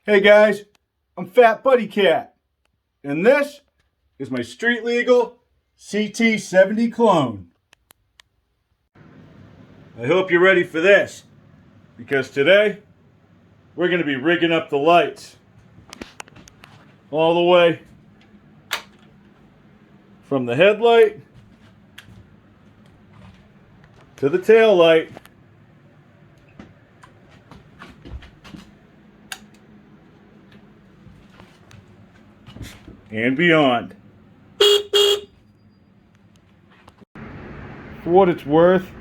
Hey guys, I'm FatBuddyCat, and this is my street legal CT70 clone. I hope you're ready for this, because today we're going to be rigging up the lights all the way from the headlight to the tail light and beyond. For what it's worth,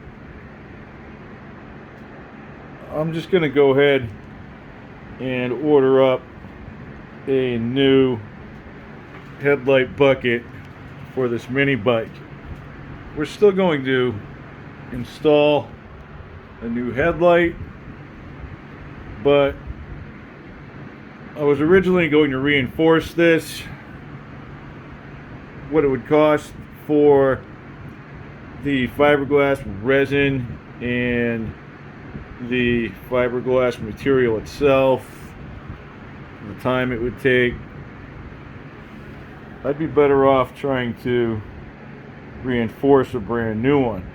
I'm just going to go ahead and order up a new headlight bucket for this mini bike. We're still going to install a new headlight, but I was originally going to reinforce this, what it would cost for the fiberglass resin and the fiberglass material itself, the time it would take. I'd be better off trying to reinforce a brand new one.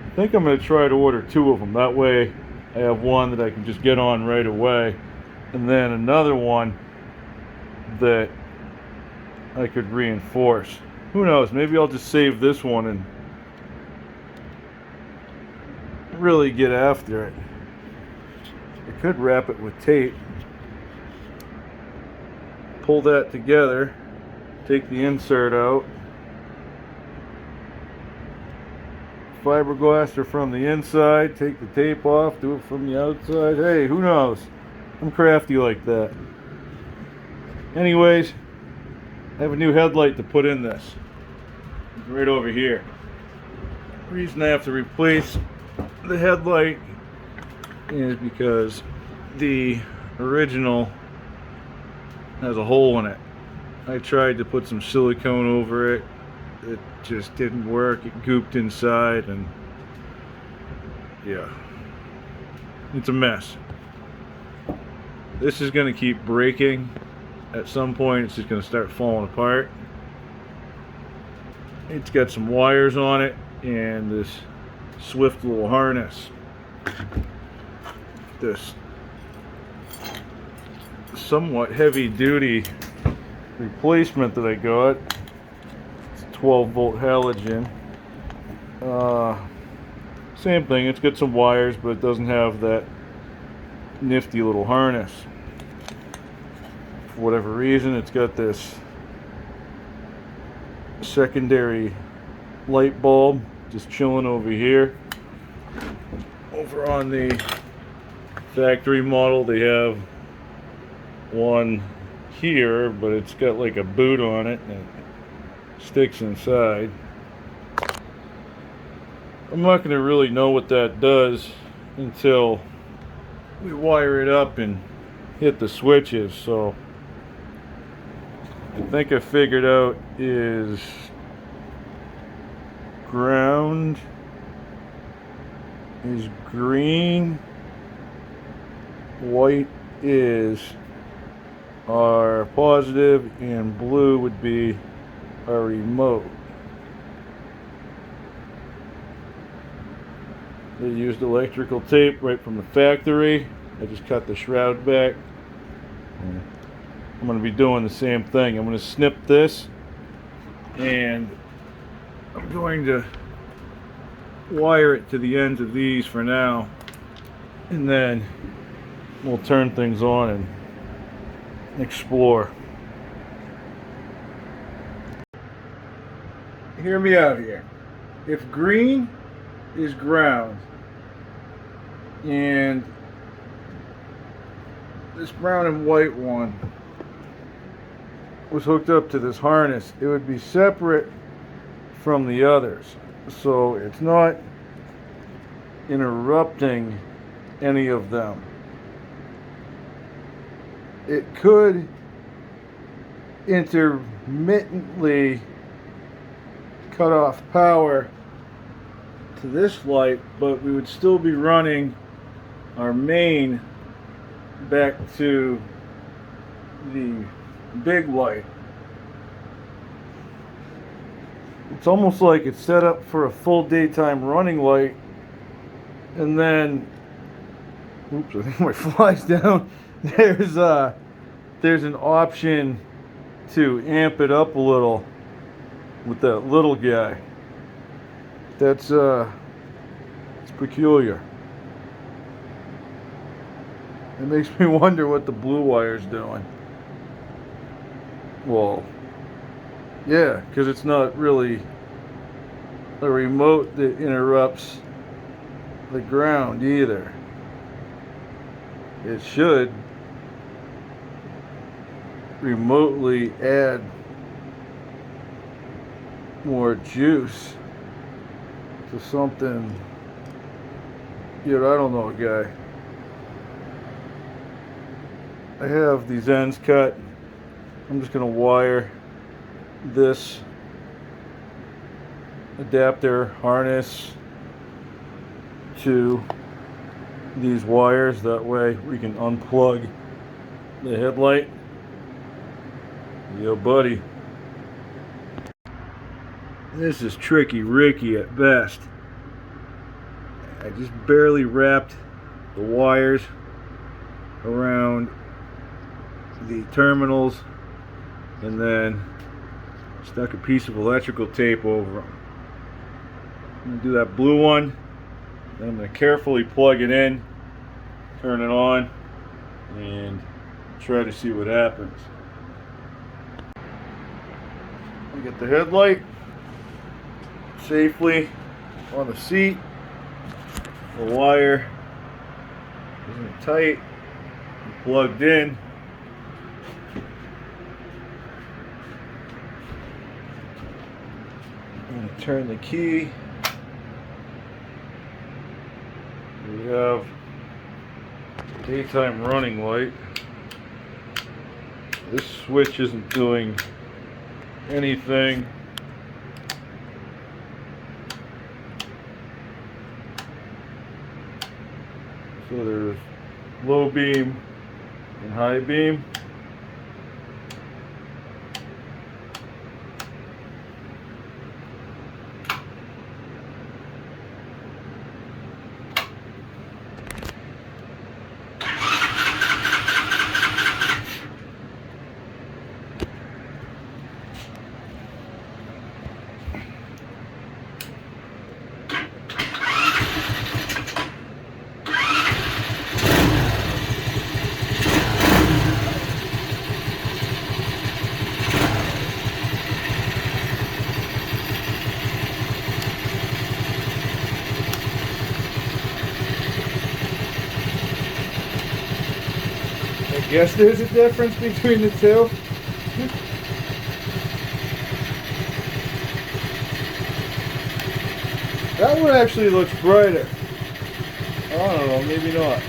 I think I'm going to try to order 2 of them. That way I have one that I can just get on right away, and then another one that I could reinforce. Who knows, maybe I'll just save this one and really get after it. I could wrap it with tape, pull that together, take the insert out, fiberglass her from the inside, take the tape off, do it from the outside. Hey, who knows? I'm crafty like that. Anyways, I have a new headlight to put in this. It's right over here. The reason I have to replace the headlight is because the original has a hole in it. I tried to put some silicone over it. It just didn't work. It gooped inside, and yeah, it's a mess. This is going to keep breaking. At some point it's just going to start falling apart. It's got some wires on it and this swift little harness. This somewhat heavy duty replacement that I got. It's 12 volt halogen. Same thing, it's got some wires, but it doesn't have that nifty little harness. For whatever reason, it's got this secondary light bulb just chilling over here. Over on the factory model, they have one here, but it's got like a boot on it and it sticks inside. I'm not going to really know what that does until we wire it up and hit the switches. So I think I figured out is ground is green, white is our positive, and blue would be our remote. They used electrical tape right from the factory. I just cut the shroud back. I'm going to be doing the same thing. I'm going to snip this, and I'm going to wire it to the ends of these for now, and then we'll turn things on and explore. Hear me out here. If green is ground and this brown and white one was hooked up to this harness, it would be separate from the others, so it's not interrupting any of them. It could intermittently cut off power to this light, but we would still be running our main back to the big light. It's almost like it's set up for a full daytime running light, and then, oops, I think my fly's down. There's an option to amp it up a little with that little guy. It's peculiar. It makes me wonder what the blue wire's doing. Well, yeah, because it's not really a remote that interrupts the ground either. It should remotely add more juice to something. Yeah, I don't know, guy. I have these ends cut. I'm just gonna wire this adapter harness to these wires. That way we can unplug the headlight. Yo, buddy. This is tricky Ricky at best. I just barely wrapped the wires around the terminals and then stuck a piece of electrical tape over them. I'm going to do that blue one, then I'm going to carefully plug it in, turn it on, and try to see what happens. I get the headlight safely on the seat. The wire isn't tight, plugged in. I'm going to turn the key. We have daytime running light. This switch isn't doing anything. So there's low beam and high beam. I guess there's a difference between the two. That one actually looks brighter. I don't know, maybe not.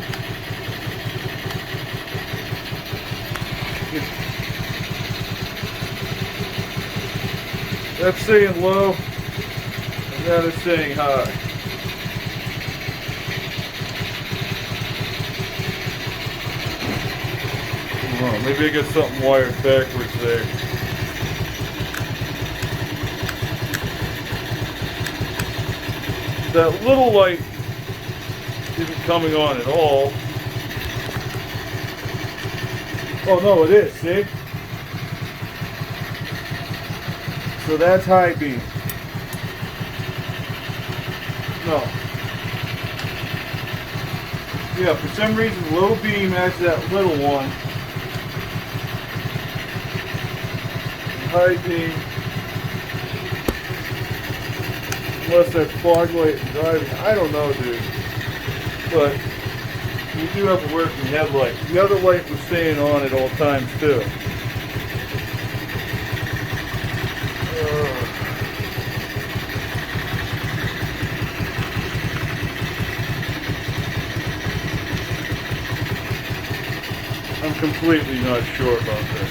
That's saying low, and that is saying high. Oh, maybe I got something wired backwards there. That little light isn't coming on at all. Oh no, it is, see? So that's high beam. No. Yeah, for some reason low beam has that little one. High beam, unless that's fog light and driving, I don't know, dude. But you do have a working headlight. The other light was staying on at all times too. I'm completely not sure about this.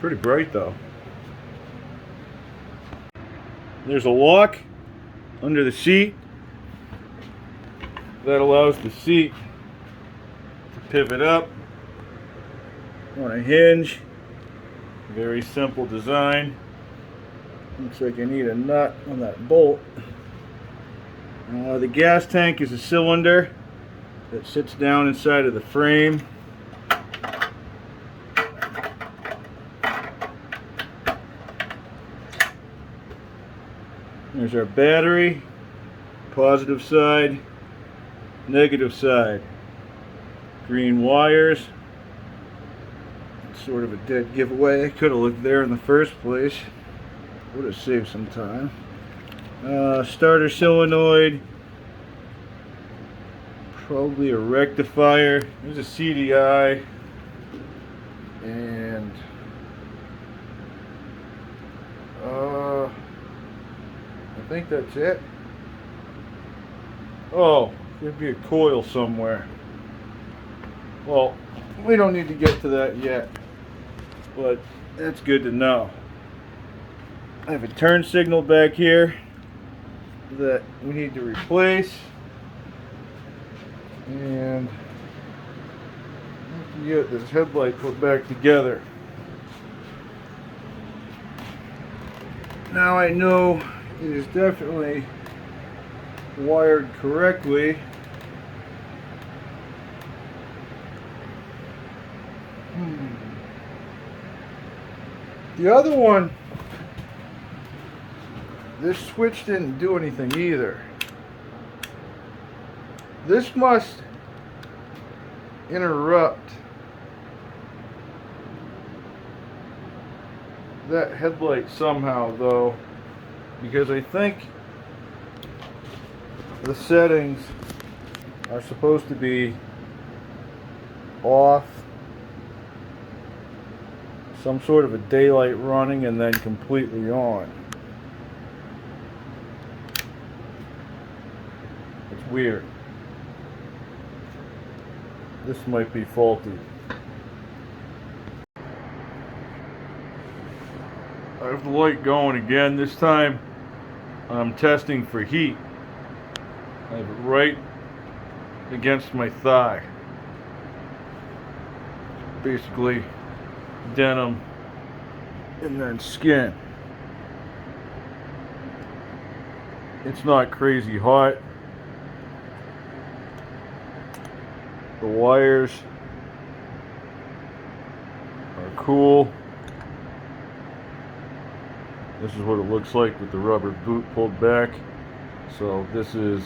pretty bright though. There's a lock under the seat that allows the seat to pivot up on a hinge. Very simple design. Looks like I need a nut on that bolt. The gas tank is a cylinder that sits down inside of the frame. There's our battery, positive side, negative side. Green wires. It's sort of a dead giveaway. I could have looked there in the first place. Would have saved some time. Starter solenoid. Probably a rectifier. There's a CDI. And I think that's it. Oh, there'd be a coil somewhere. Well, we don't need to get to that yet, but that's good to know. I have a turn signal back here that we need to replace, and I have to get this headlight put back together. Now I know it is definitely wired correctly. The other one, this switch didn't do anything either. This must interrupt that headlight somehow though, because I think the settings are supposed to be off, some sort of a daylight running, and then completely on. It's weird. This might be faulty. I have the light going again. This time I'm testing for heat. I have it right against my thigh. Basically denim and then skin. It's not crazy hot. The wires are cool. This is what it looks like with the rubber boot pulled back. So this is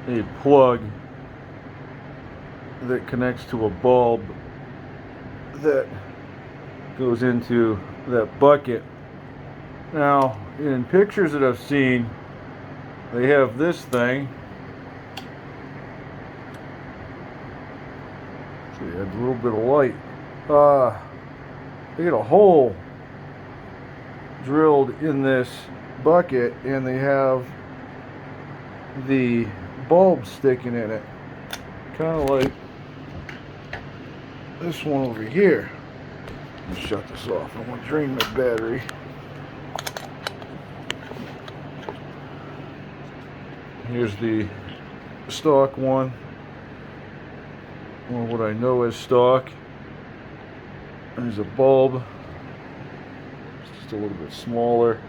a plug that connects to a bulb that goes into that bucket. Now, in pictures that I've seen, they have this thing. So you had a little bit of light. They got a hole drilled in this bucket, and they have the bulb sticking in it, kind of like this one over here. Let me shut this off. I want to drain my battery. Here's the stock one, or what I know as stock. There's a bulb. It's just a little bit smaller.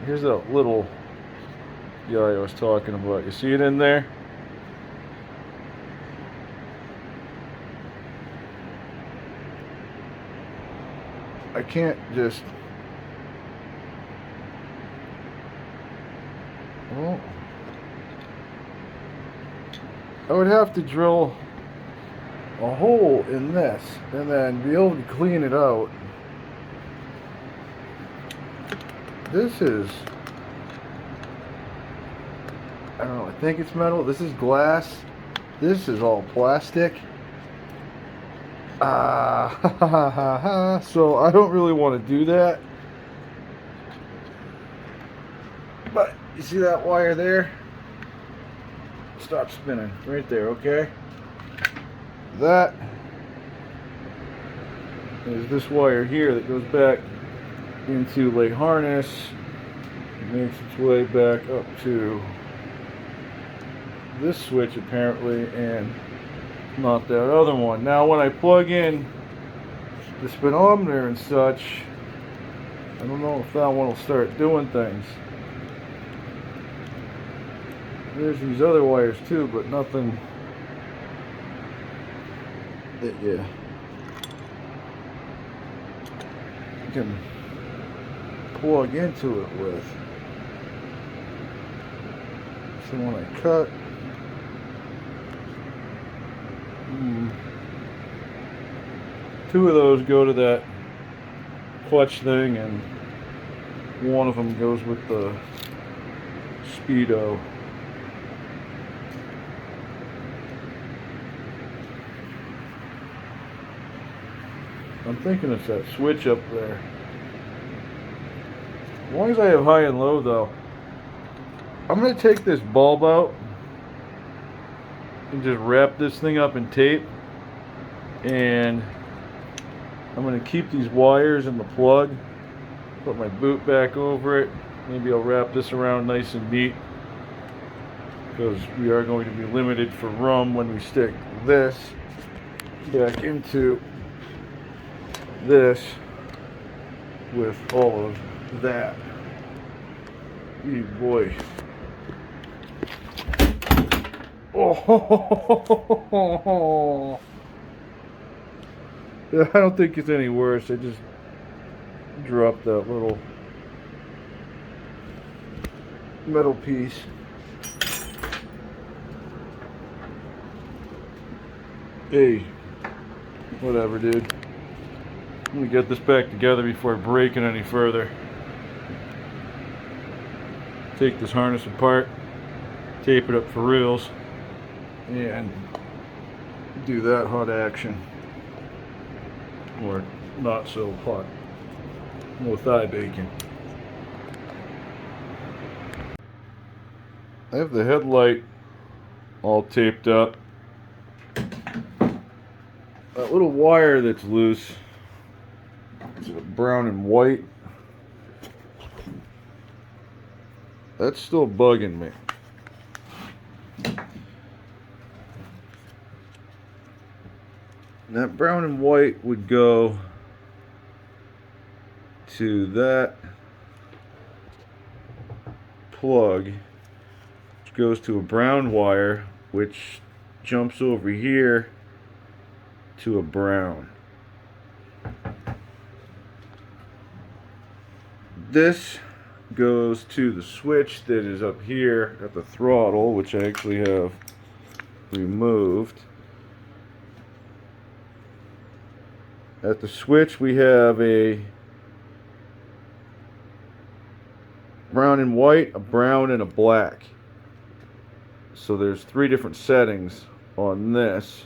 Here's that little guy I was talking about. You see it in there? I can't just... Well, I would have to drill a hole in this and then be able to clean it out. This is... I don't know, I think it's metal. This is glass. This is all plastic. So I don't really want to do that. But you see that wire there? Stop spinning right there, okay? That is this wire here that goes back into late harness. It makes its way back up to this switch apparently, and not that other one. Now when I plug in the speedometer and such, I don't know if that one will start doing things. There's these other wires too, but nothing that you can plug into it with. So when I cut, two of those go to that clutch thing, and one of them goes with the speedo. I'm thinking it's that switch up there. As long as I have high and low though, I'm going to take this bulb out and just wrap this thing up in tape, and I'm going to keep these wires in the plug, put my boot back over it. Maybe I'll wrap this around nice and neat, because we are going to be limited for room when we stick this back into this with all of that. Oh boy. Oh, I don't think it's any worse. I just dropped that little metal piece. Hey, whatever, dude. I'm gonna get this back together before I break it any further. Take this harness apart, tape it up for reals, and do that hot action. Or not so hot. No thigh bacon. I have the headlight all taped up. That little wire that's loose, it's brown and white, that's still bugging me. That brown and white would go to that plug, which goes to a brown wire, which jumps over here to a brown. This goes to the switch that is up here at the throttle, which I actually have removed. At the switch we have a brown and white, a brown, and a black. So there's 3 different settings on this.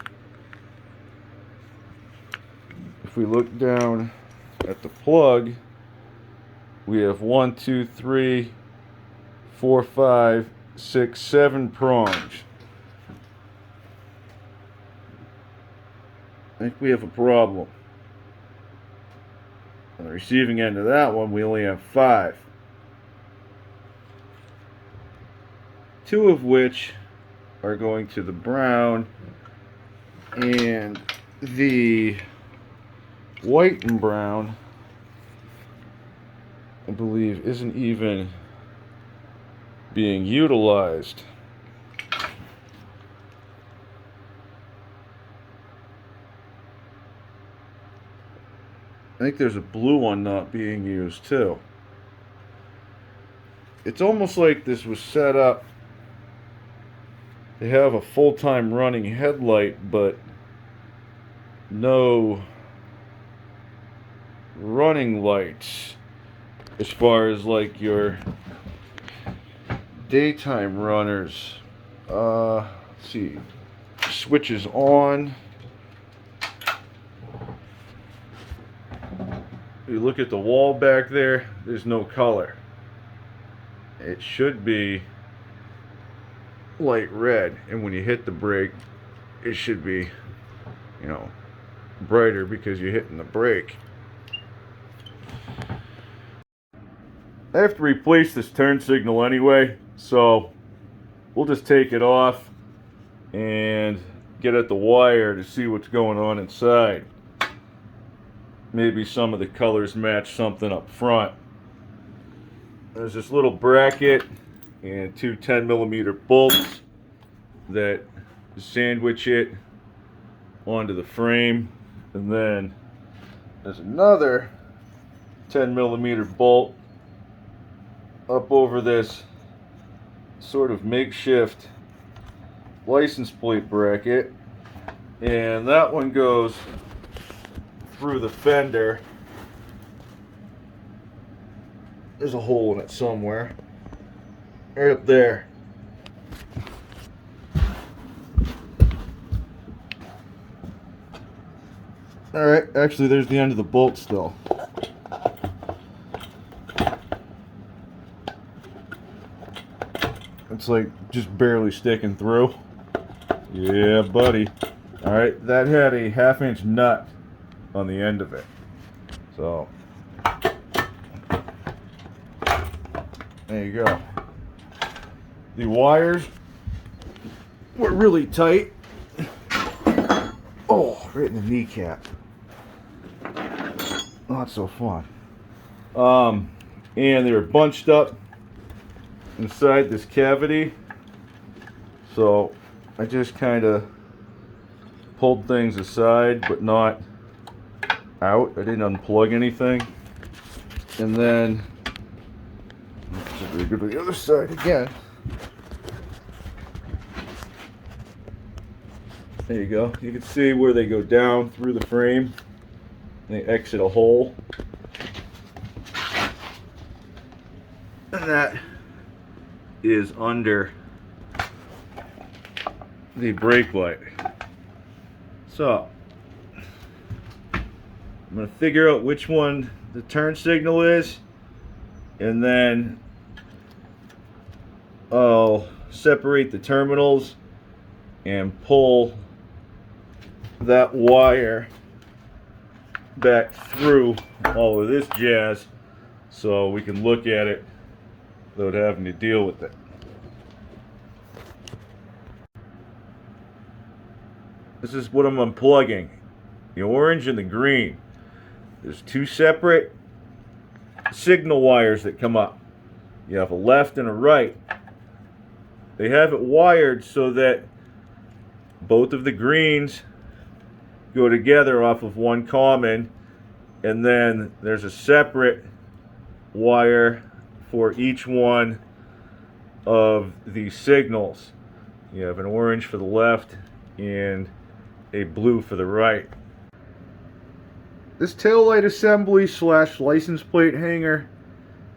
If we look down at the plug, we have 1, 2, 3, 4, 5, 6, 7 prongs. I think we have a problem. On the receiving end of that one, we only have 5. 2 of which are going to the brown, and the white and brown, I believe, isn't even being utilized. I think there's a blue one not being used too. It's almost like this was set up to have a full-time running headlight, but no running lights as far as like your daytime runners. Let's see, switches on. You look at the wall back there, there's no color. It should be light red, and when you hit the brake, it should be, you know, brighter because you're hitting the brake. I have to replace this turn signal anyway, so we'll just take it off and get at the wire to see what's going on inside. Maybe some of the colors match something up front. There's this little bracket and two 10mm bolts that sandwich it onto the frame, and then there's another 10mm bolt up over this sort of makeshift license plate bracket, and that one goes through the fender. There's a hole in it somewhere, right up there. Alright, actually there's the end of the bolt still. It's like just barely sticking through. Yeah, buddy. Alright, that had a 1/2 inch nut on the end of it. So, there you go. The wires were really tight. Oh, right in the kneecap. Not so fun. And they were bunched up inside this cavity. So I just kind of pulled things aside, but not out. I didn't unplug anything. And then we go to the other side again. There you go. You can see where they go down through the frame. They exit a hole. And that is under the brake light. So, I'm going to figure out which one the turn signal is, and then I'll separate the terminals and pull that wire back through all of this jazz so we can look at it without having to deal with it. This is what I'm unplugging, the orange and the green. There's two separate signal wires that come up. You have a left and a right. They have it wired so that both of the greens go together off of one common, and then there's a separate wire for each one of the signals. You have an orange for the left and a blue for the right. This taillight assembly / license plate hanger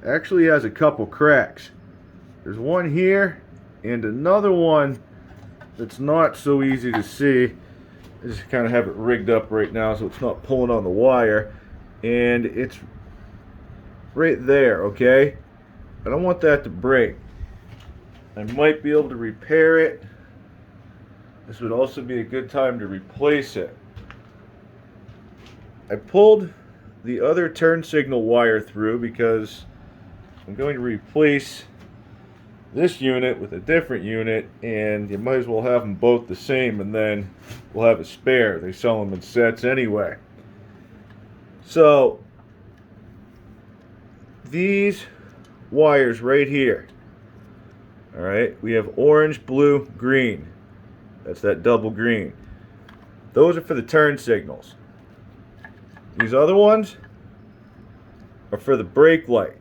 actually has a couple cracks. There's one here and another one that's not so easy to see. I just kind of have it rigged up right now so it's not pulling on the wire, and it's right there, okay? I don't want that to break. I might be able to repair it. This would also be a good time to replace it. I pulled the other turn signal wire through because I'm going to replace this unit with a different unit, and you might as well have them both the same, and then we'll have a spare. They sell them in sets anyway. So these wires right here, all right, we have orange, blue, green. That's that double green. Those are for the turn signals. These other ones are for the brake light.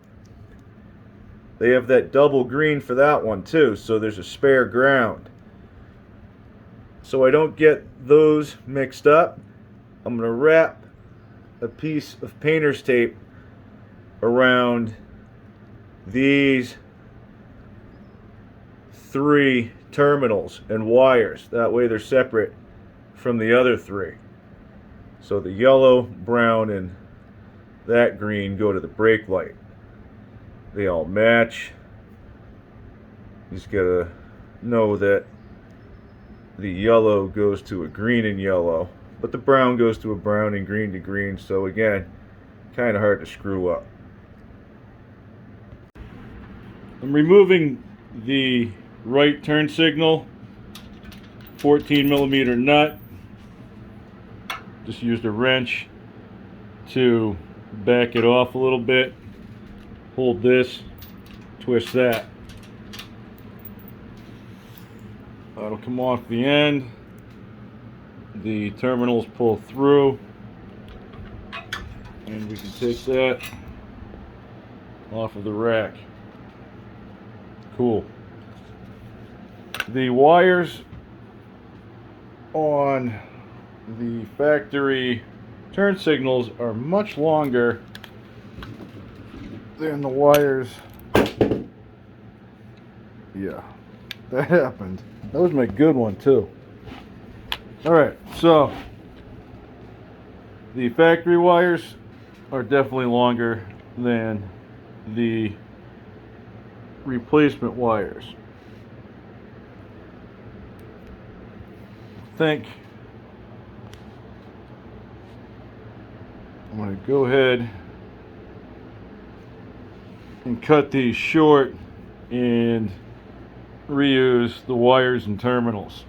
They have that double green for that one too, so there's a spare ground. So I don't get those mixed up, I'm going to wrap a piece of painter's tape around these 3 terminals and wires. That way they're separate from the other 3. So the yellow, brown, and that green go to the brake light. They all match. You just gotta know that the yellow goes to a green and yellow, but the brown goes to a brown and green to green, so again, kind of hard to screw up. I'm removing the right turn signal, 14mm nut. Just used a wrench to back it off a little bit. Hold this, twist that. That'll come off the end. The terminals pull through, and we can take that off of the rack. Cool. The wires on the factory turn signals are much longer than the wires. Yeah, that happened. That was my good one too. Alright, so the factory wires are definitely longer than the replacement wires. I think I'm going to go ahead and cut these short and reuse the wires and terminals,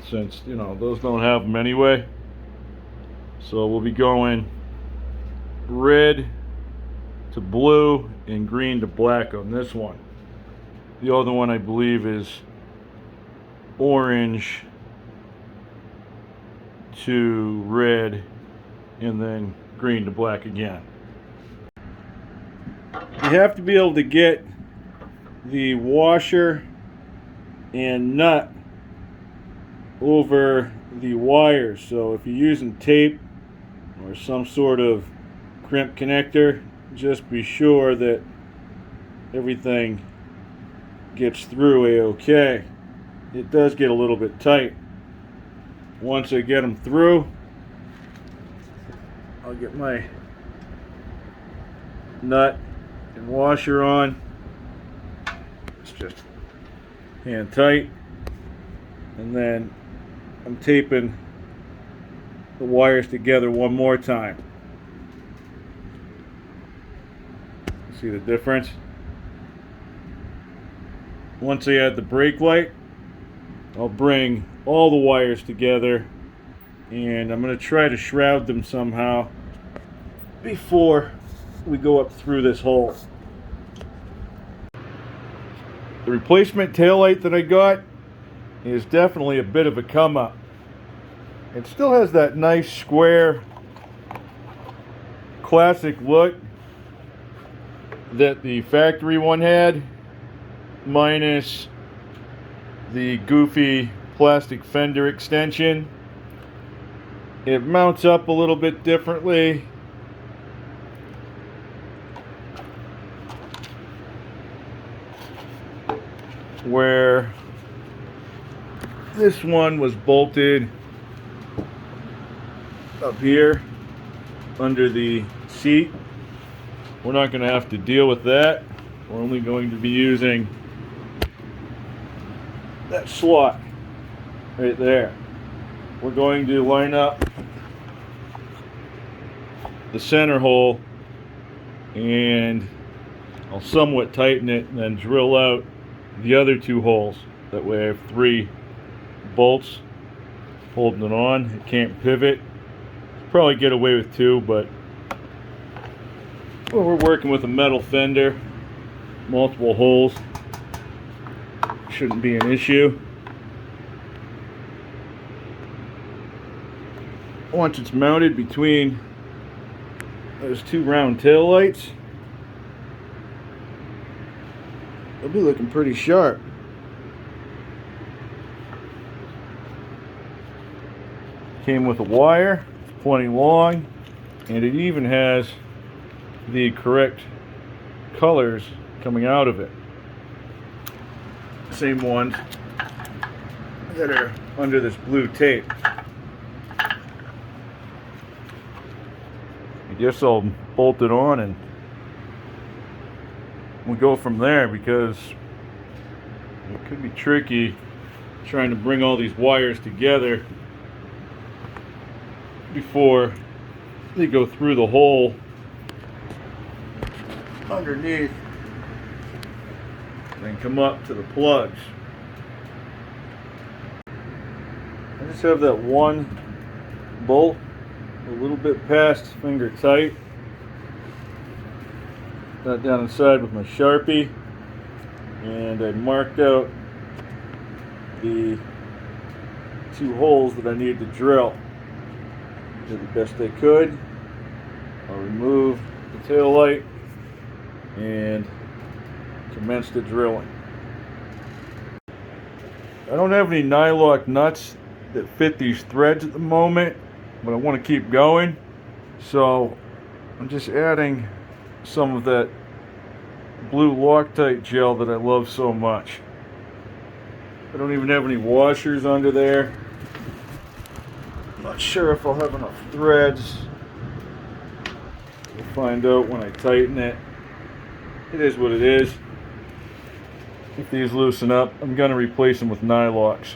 since you know those don't have them anyway. So we'll be going red to blue and green to black on this one. The other one I believe is orange to red and then green to black again. You have to be able to get the washer and nut over the wires. So if you're using tape or some sort of crimp connector, just be sure that everything gets through a-okay. It does get a little bit tight. Once I get them through, I'll get my nut and washer on. It's just hand tight, and then I'm taping the wires together one more time. See the difference? Once I add the brake light, I'll bring all the wires together, and I'm going to try to shroud them somehow before we go up through this hole. The replacement taillight that I got is definitely a bit of a come up. It still has that nice square classic look that the factory one had, minus the goofy plastic fender extension. It mounts up a little bit differently. Where this one was bolted up here under the seat. We're not going to have to deal with that. We're only going to be using that slot right there. We're going to line up the center hole, and I'll somewhat tighten it and then drill out the other two holes. That way I have 3 bolts holding it on. It can't pivot. Probably get away with 2, but well, we're working with a metal fender, multiple holes, shouldn't be an issue. Once it's mounted between those 2 round tail lights, it'll be looking pretty sharp. Came with a wire, plenty long, and it even has the correct colors coming out of it. Same ones that are under this blue tape. I guess I'll bolt it on and we'll go from there, because it could be tricky trying to bring all these wires together before they go through the hole underneath and come up to the plugs. I just have that one bolt a little bit past finger tight. That down inside with my Sharpie, and I marked out the 2 holes that I needed to drill. Did the best I could. I'll remove the tail light and commence the drilling. I don't have any nylock nuts that fit these threads at the moment, but I want to keep going, so I'm just adding some of that blue Loctite gel that I love so much. I don't even have any washers under there. I'm not sure if I'll have enough threads. We'll find out when I tighten it. It is what it is. If these loosen up, I'm going to replace them with nylocks.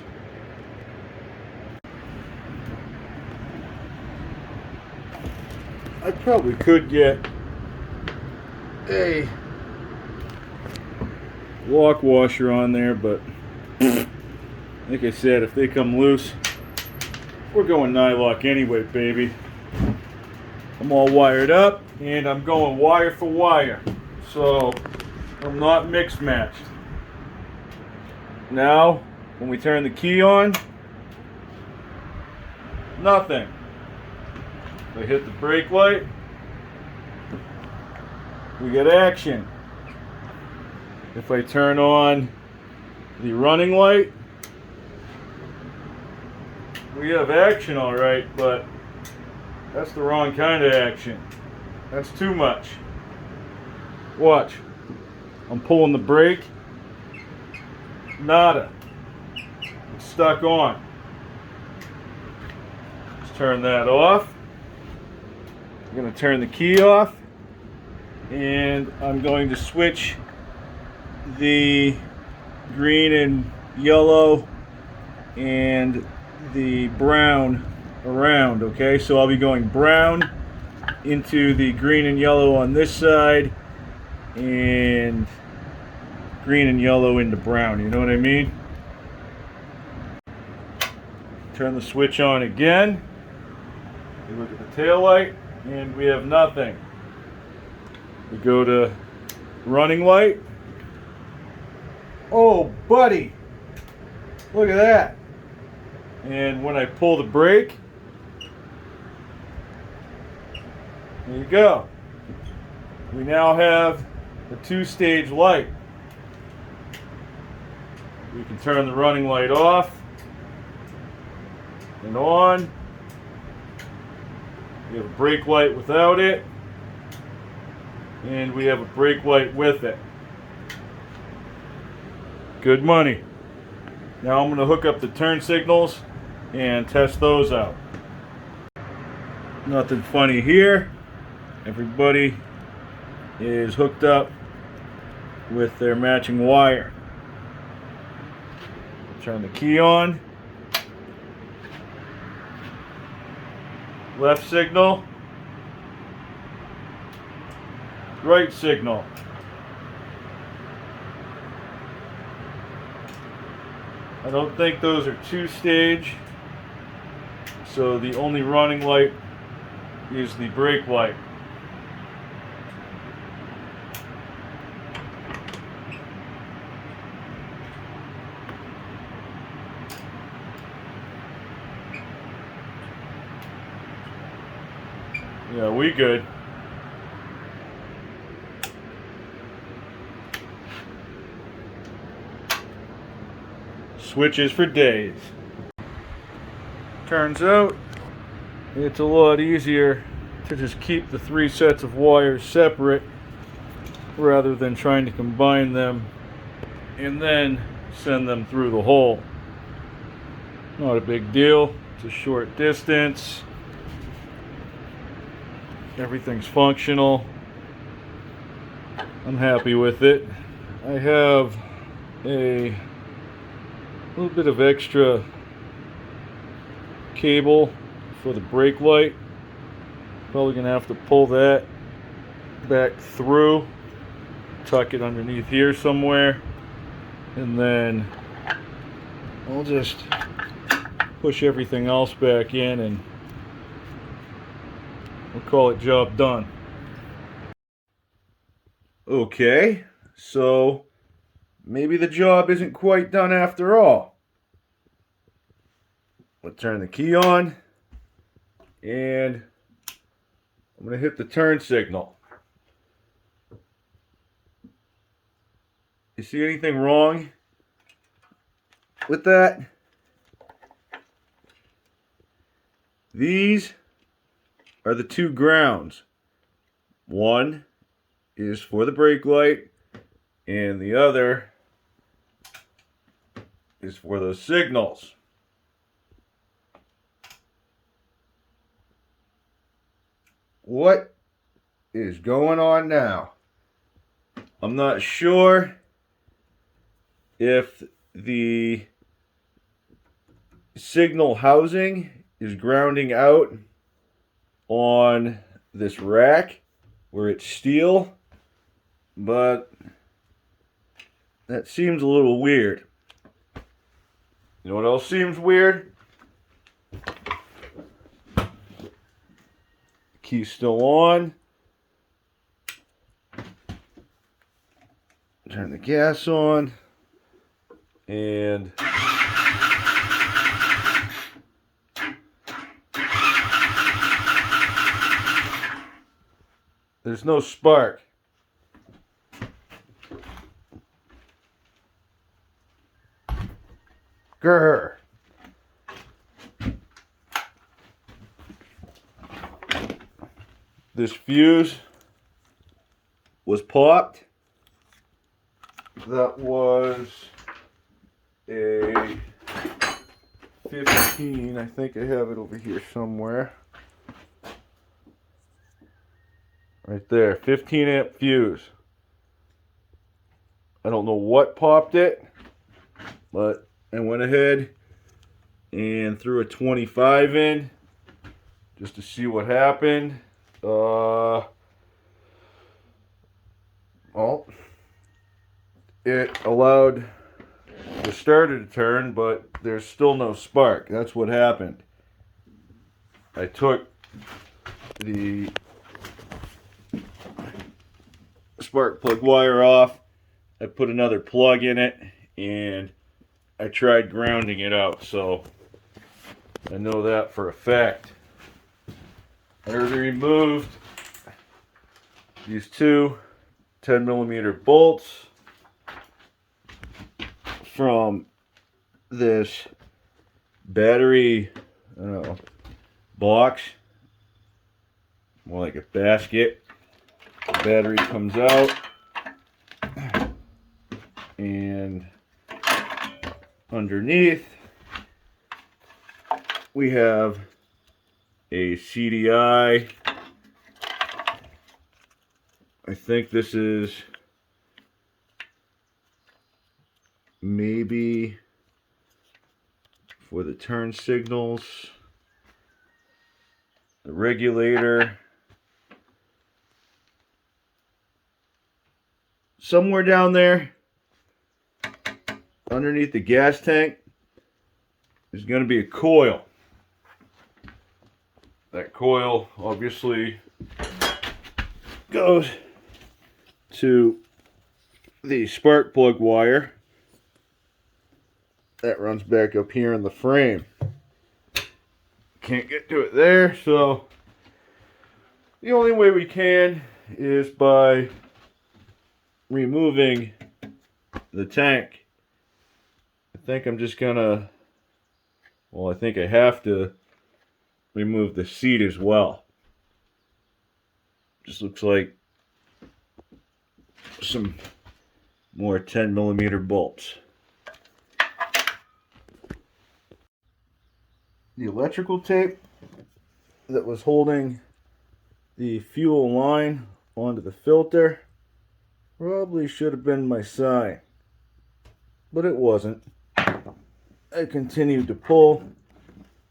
I probably could get a lock washer on there, but like I said, if they come loose, we're going nylock anyway, baby. I'm all wired up, and I'm going wire for wire, so I'm not mix matched. Now, when we turn the key on, nothing. If I hit the brake light, we get action. If I turn on the running light, we have action, all right, but that's the wrong kind of action. That's too much. Watch. I'm pulling the brake. Nada. It's stuck on. Let's turn that off. I'm going to turn the key off, and I'm going to switch the green and yellow and the brown around. Okay, so I'll be going brown into the green and yellow on this side, and green and yellow into brown. You know what I mean? Turn the switch on again. We look at the tail light, and we have nothing. We go to running light. Oh, buddy, look at that. And when I pull the brake, there you go. We now have a 2-stage light. We can turn the running light off and on. We have a brake light without it, and we have a brake light with it. Good money. Now I'm going to hook up the turn signals and test those out. Nothing funny here. Everybody is hooked up with their matching wire. Turn the key on. Left signal. Right signal. I don't think those are 2-stage, so the only running light is the brake light. Yeah, we good. Switches for days. Turns out it's a lot easier to just keep the 3 sets of wires separate rather than trying to combine them and then send them through the hole. Not a big deal. It's a short distance. Everything's functional. I'm happy with it. I have a little bit of extra cable for the brake light. Probably gonna have to pull that back through, tuck it underneath here somewhere, and then I'll just push everything else back in and we'll call it job done. Okay, so maybe the job isn't quite done after all. We'll turn the key on and I'm going to hit the turn signal. You see anything wrong with that? These are the two grounds. One is for the brake light and the other is for those signals. What is going on now? I'm not sure if the signal housing is grounding out on this rack where it's steel, but that seems a little weird. You know what else seems weird? Key's still on. Turn the gas on. And there's no spark. Grr. This fuse was popped. That was a 15. I think I have it over here somewhere. Right there, 15 amp fuse. I don't know what popped it, but I went ahead and threw a 25 in just to see what happened. Well, it allowed the starter to turn, but there's still no spark. That's what happened. I took the spark plug wire off, I put another plug in it, and I tried grounding it out, so I know that for a fact. I already removed these two 10mm bolts from this battery, I don't know, box, more like a basket. The battery comes out, and underneath we have a CDI. I think this is maybe for the turn signals, the regulator. Somewhere down there underneath the gas tank is going to be a coil. That coil obviously goes to the spark plug wire that runs back up here in the frame. Can't get to it there, so the only way we can is by removing the tank. I think I'm just gonna, well, I think I have to remove the seat as well. Just looks like some more 10mm bolts. The electrical tape that was holding the fuel line onto the filter probably should have been my sign, but it wasn't. I continued to pull,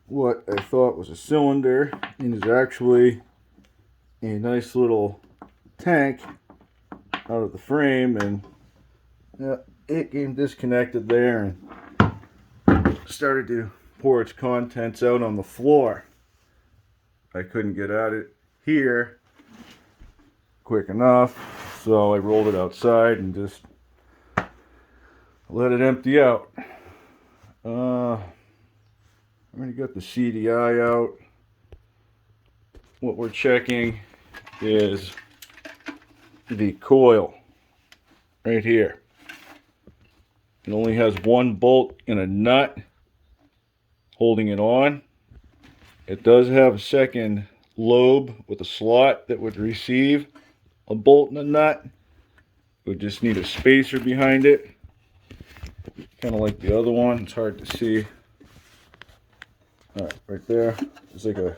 what I thought was a cylinder and is actually a nice little tank out of the frame, and it came disconnected there and started to pour its contents out on the floor. I couldn't get at it here quick enough, so I rolled it outside and just let it empty out. I already got the CDI out. What we're checking is the coil right here. It only has one bolt and a nut holding it on. It does have a second lobe with a slot that would receive a bolt and a nut. It would just need a spacer behind it, kind of like the other one. It's hard to see. All right, right there. It's like a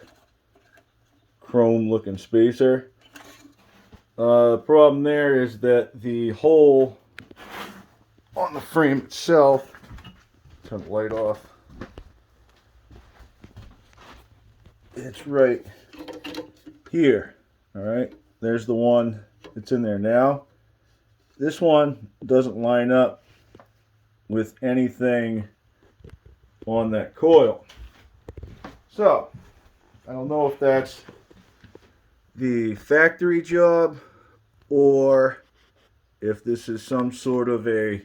chrome looking spacer. The problem there is that the hole on the frame itself, turn the light off, it's right here. All right, there's the one that's in there now. This one doesn't line up with anything on that coil. So I don't know if that's the factory job or if this is some sort of a,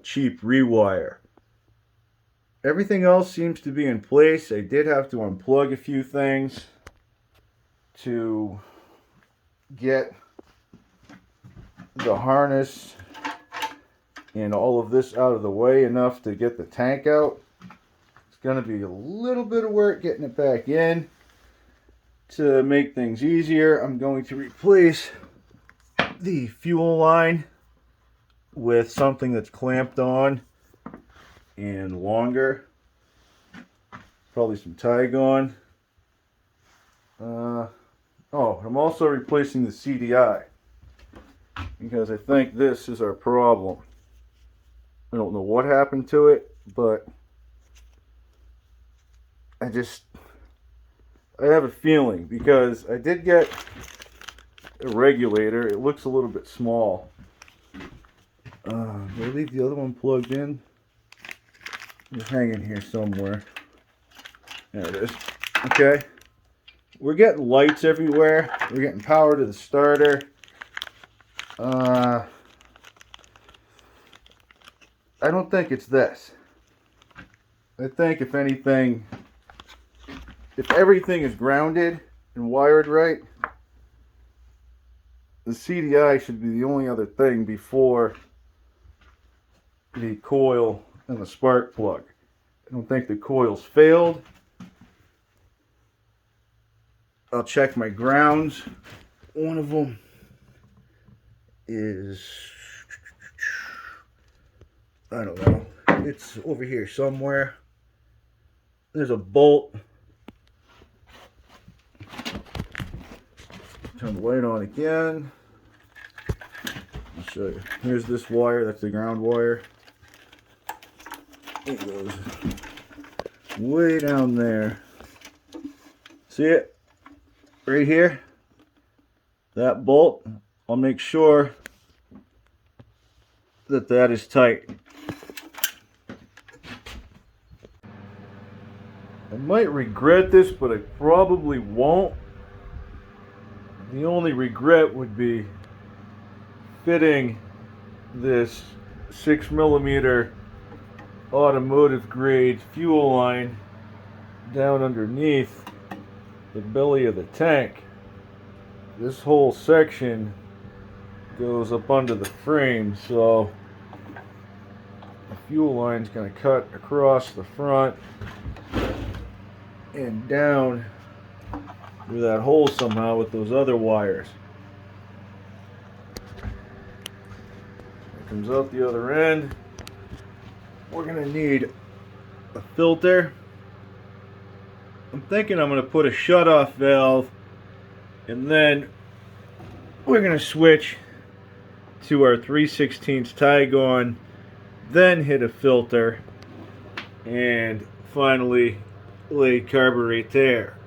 cheap rewire. Everything else seems to be in place. I did have to unplug a few things to get the harness and all of this out of the way enough to get the tank out. It's going to be a little bit of work getting it back in. To make things easier, I'm going to replace the fuel line with something that's clamped on and longer. Probably some Tygon. I'm also replacing the CDI because I think this is our problem. I don't know what happened to it, but I have a feeling, because I did get a regulator. It looks a little bit small. Did I leave the other one plugged in? It's hanging here somewhere. There it is. Okay. We're getting lights everywhere. We're getting power to the starter. I don't think it's this. I think if anything, if everything is grounded and wired right, the CDI should be the only other thing before the coil and the spark plug. I don't think the coil's failed. I'll check my grounds. One of them is, I don't know, it's over here somewhere. There's a bolt. Turn the light on again. I'll show you. Here's this wire, that's the ground wire. It goes way down there. See it? Right here? That bolt, I'll make sure that that is tight. I might regret this, but I probably won't. The only regret would be fitting this 6mm automotive grade fuel line down underneath the belly of the tank. This whole section goes up under the frame, so the fuel line's going to cut across the front and down through that hole somehow with those other wires. It comes out the other end. We're going to need a filter. I'm thinking I'm going to put a shutoff valve, and then we're going to switch to our 3/16 Tygon, then hit a filter and finally laid carburet there.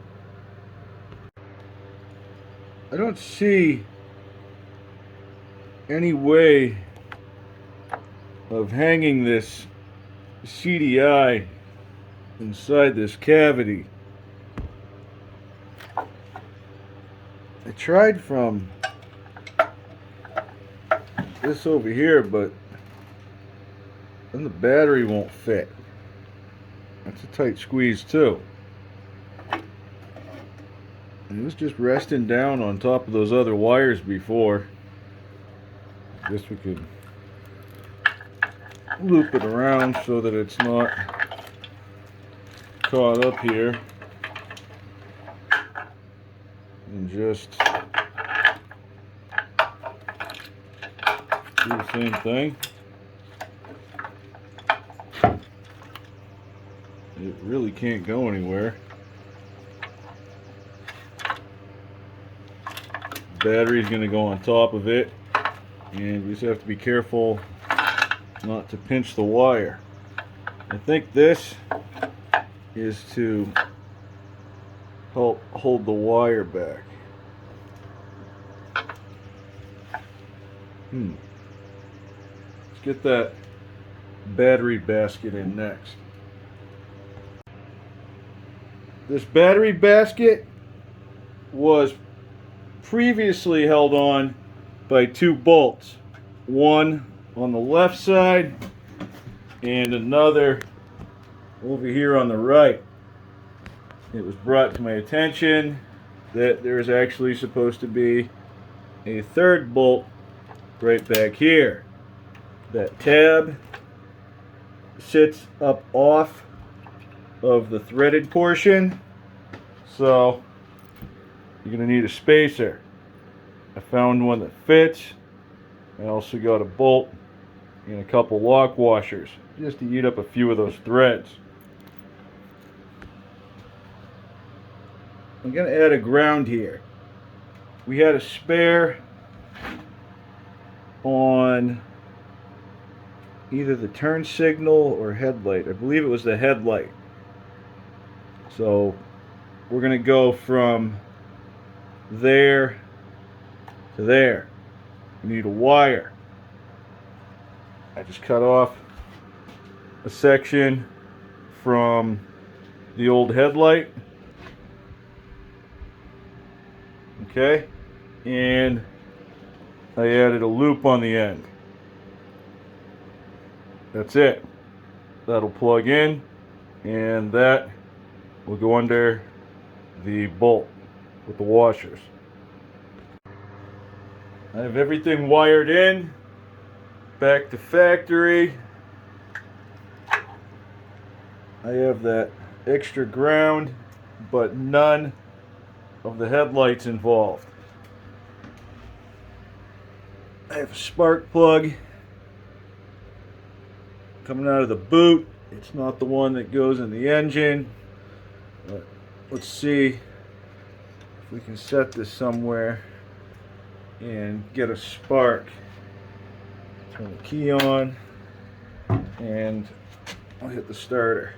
I don't see any way of hanging this CDI inside this cavity. I tried from this over here, but then the battery won't fit. That's a tight squeeze too. And it was just resting down on top of those other wires before. Guess we could loop it around so that it's not caught up here. And just do the same thing. It really can't go anywhere. Battery's going to go on top of it, and we just have to be careful not to pinch the wire. I think this is to help hold the wire back. Let's get that battery basket in next. This battery basket was previously held on by two bolts, one on the left side and another over here on the right. It was brought to my attention that there is actually supposed to be a third bolt right back here. That tab sits up off of the threaded portion, so you're going to need a spacer. I found one that fits. I also got a bolt and a couple lock washers just to eat up a few of those threads. I'm going to add a ground here. We had a spare on either the turn signal or headlight. I believe it was the headlight. So we're going to go from there to there. We need a wire. I just cut off a section from the old headlight. Okay, and I added a loop on the end. That's it. That'll plug in, and that will go under the bolt with the washers. I have everything wired in, back to factory. I have that extra ground, but none of the headlights involved. I have a spark plug coming out of the boot. It's not the one that goes in the engine, but let's see if we can set this somewhere and get a spark. Turn the key on and I'll hit the starter.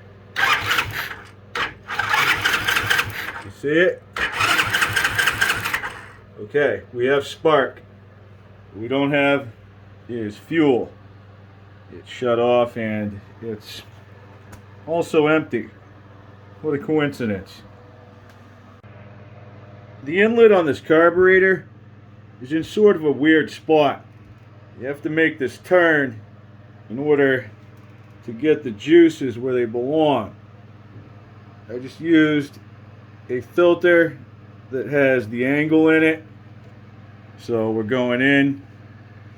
You see it? Okay, we have spark. What we don't have is fuel. It's shut off and it's also empty. What a coincidence. The inlet on this carburetor is in sort of a weird spot. You have to make this turn in order to get the juices where they belong. I just used a filter that has the angle in it. So we're going in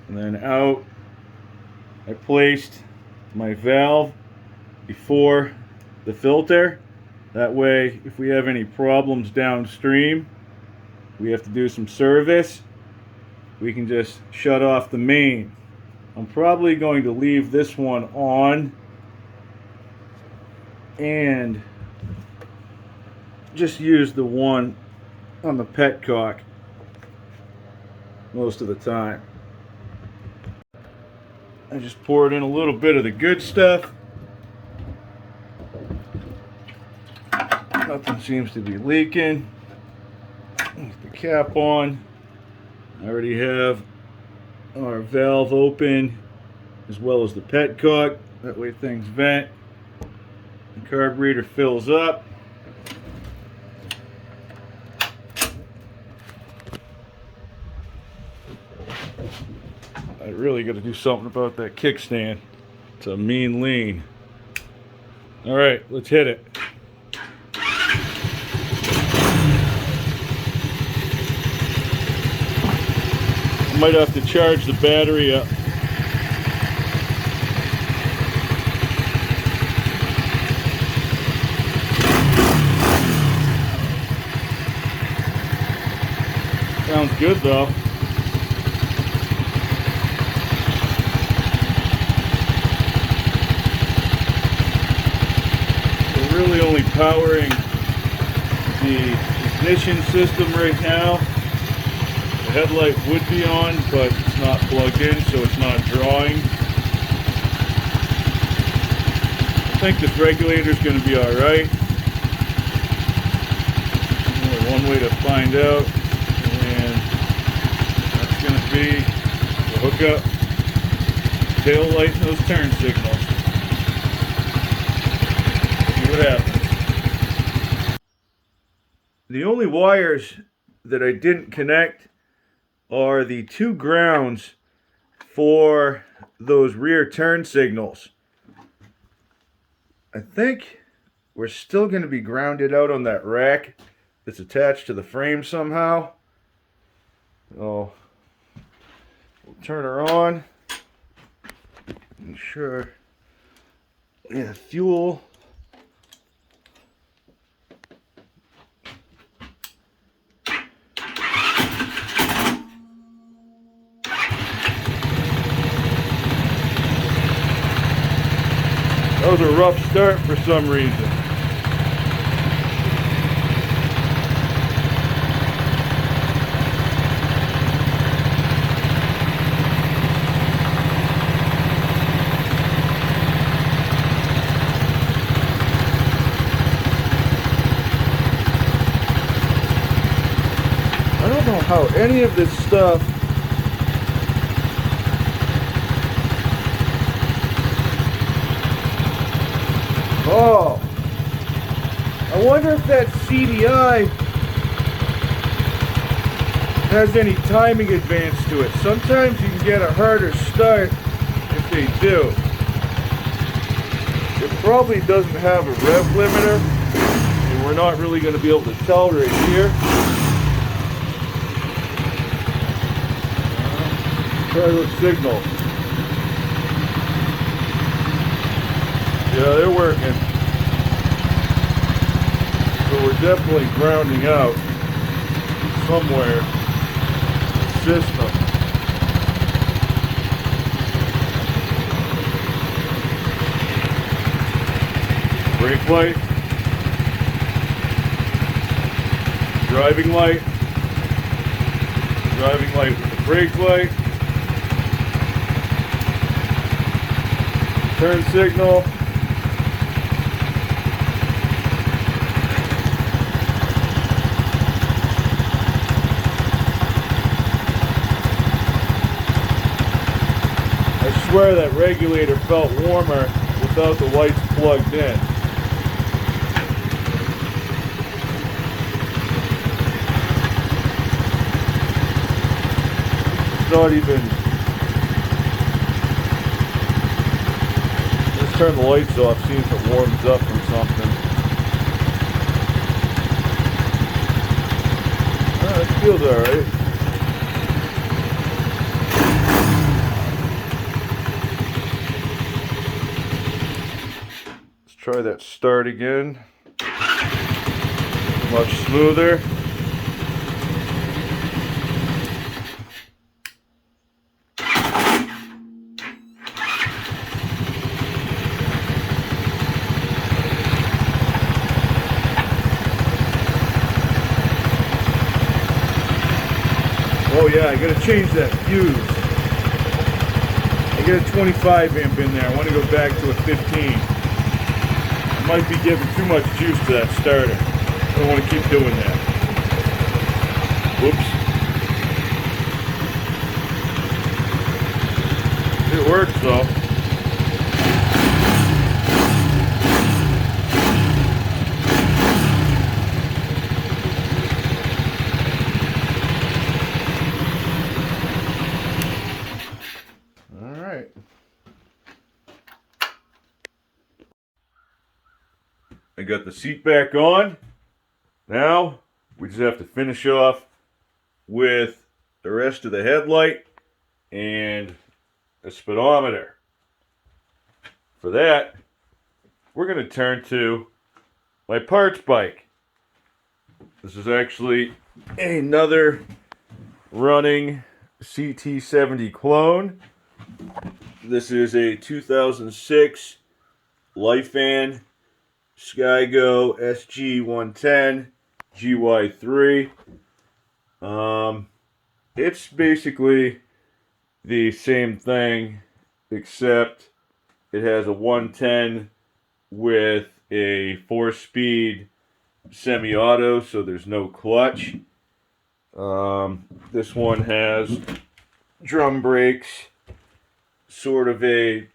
and then out. I placed my valve before the filter. That way, if we have any problems downstream, we have to do some service, we can just shut off the main. I'm probably going to leave this one on and just use the one on the petcock most of the time. I just poured in a little bit of the good stuff. Nothing seems to be leaking. With the cap on, I already have our valve open as well as the petcock. That way things vent. The carburetor fills up. I really got to do something about that kickstand. It's a mean lean. All right, let's hit it. I might have to charge the battery up. Sounds good though. We're really only powering the ignition system right now. The headlight would be on, but it's not plugged in, so it's not drawing. I think this regulator is going to be alright. Only one way to find out, and that's going to be to hook up tail light and those turn signals. See what happens. The only wires that I didn't connect are the two grounds for those rear turn signals. I think we're still going to be grounded out on that rack that's attached to the frame somehow. So we'll turn her on. Sure. Yeah, fuel. That was a rough start for some reason. I don't know how any of this stuff Oh, I wonder if that CDI has any timing advance to it. Sometimes you can get a harder start if they do. It probably doesn't have a rev limiter, and we're not really going to be able to tell right here. Try those signals. Yeah, they're working. So we're definitely grounding out somewhere in the system. Brake light. Driving light. Driving light with the brake light. Turn signal. I swear that regulator felt warmer without the lights plugged in. It's not even... Let's turn the lights off, see if it warms up from something. Oh, it feels alright. Try that start again. Much smoother. Oh yeah, I gotta change that fuse. I get a 25 amp in there. I want to go back to a 15. Might be giving too much juice to that starter. I don't want to keep doing that. Whoops. It works though. All right. I got the seat back on. Now we just have to finish off with the rest of the headlight and a speedometer. For that, we're going to turn to my parts bike. This is actually another running CT70 clone. This is a 2006 Lifan Skygo SG110 GY3. It's basically the same thing, except it has a 110 with a 4-speed semi-auto, so there's no clutch. This one has drum brakes, sort of a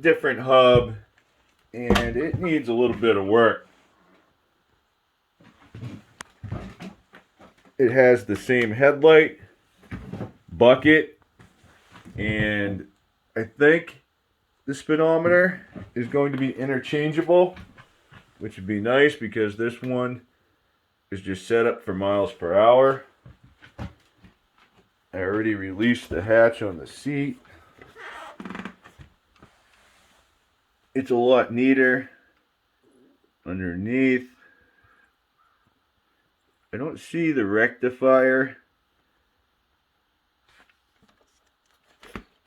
different hub, and it needs a little bit of work. It has the same headlight, bucket, and I think the speedometer is going to be interchangeable, which would be nice because this one is just set up for miles per hour. I already released the hatch on the seat. It's a lot neater underneath. I don't see the rectifier.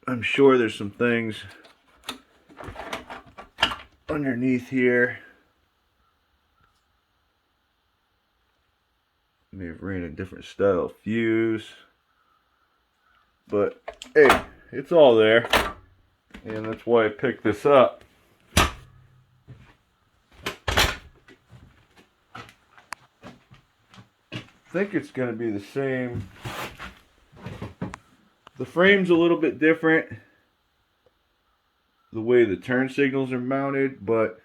I'm sure there's some things underneath here. May have ran a different style fuse. But hey, it's all there. And that's why I picked this up. I think it's going to be the same. The frame's a little bit different, the way the turn signals are mounted, but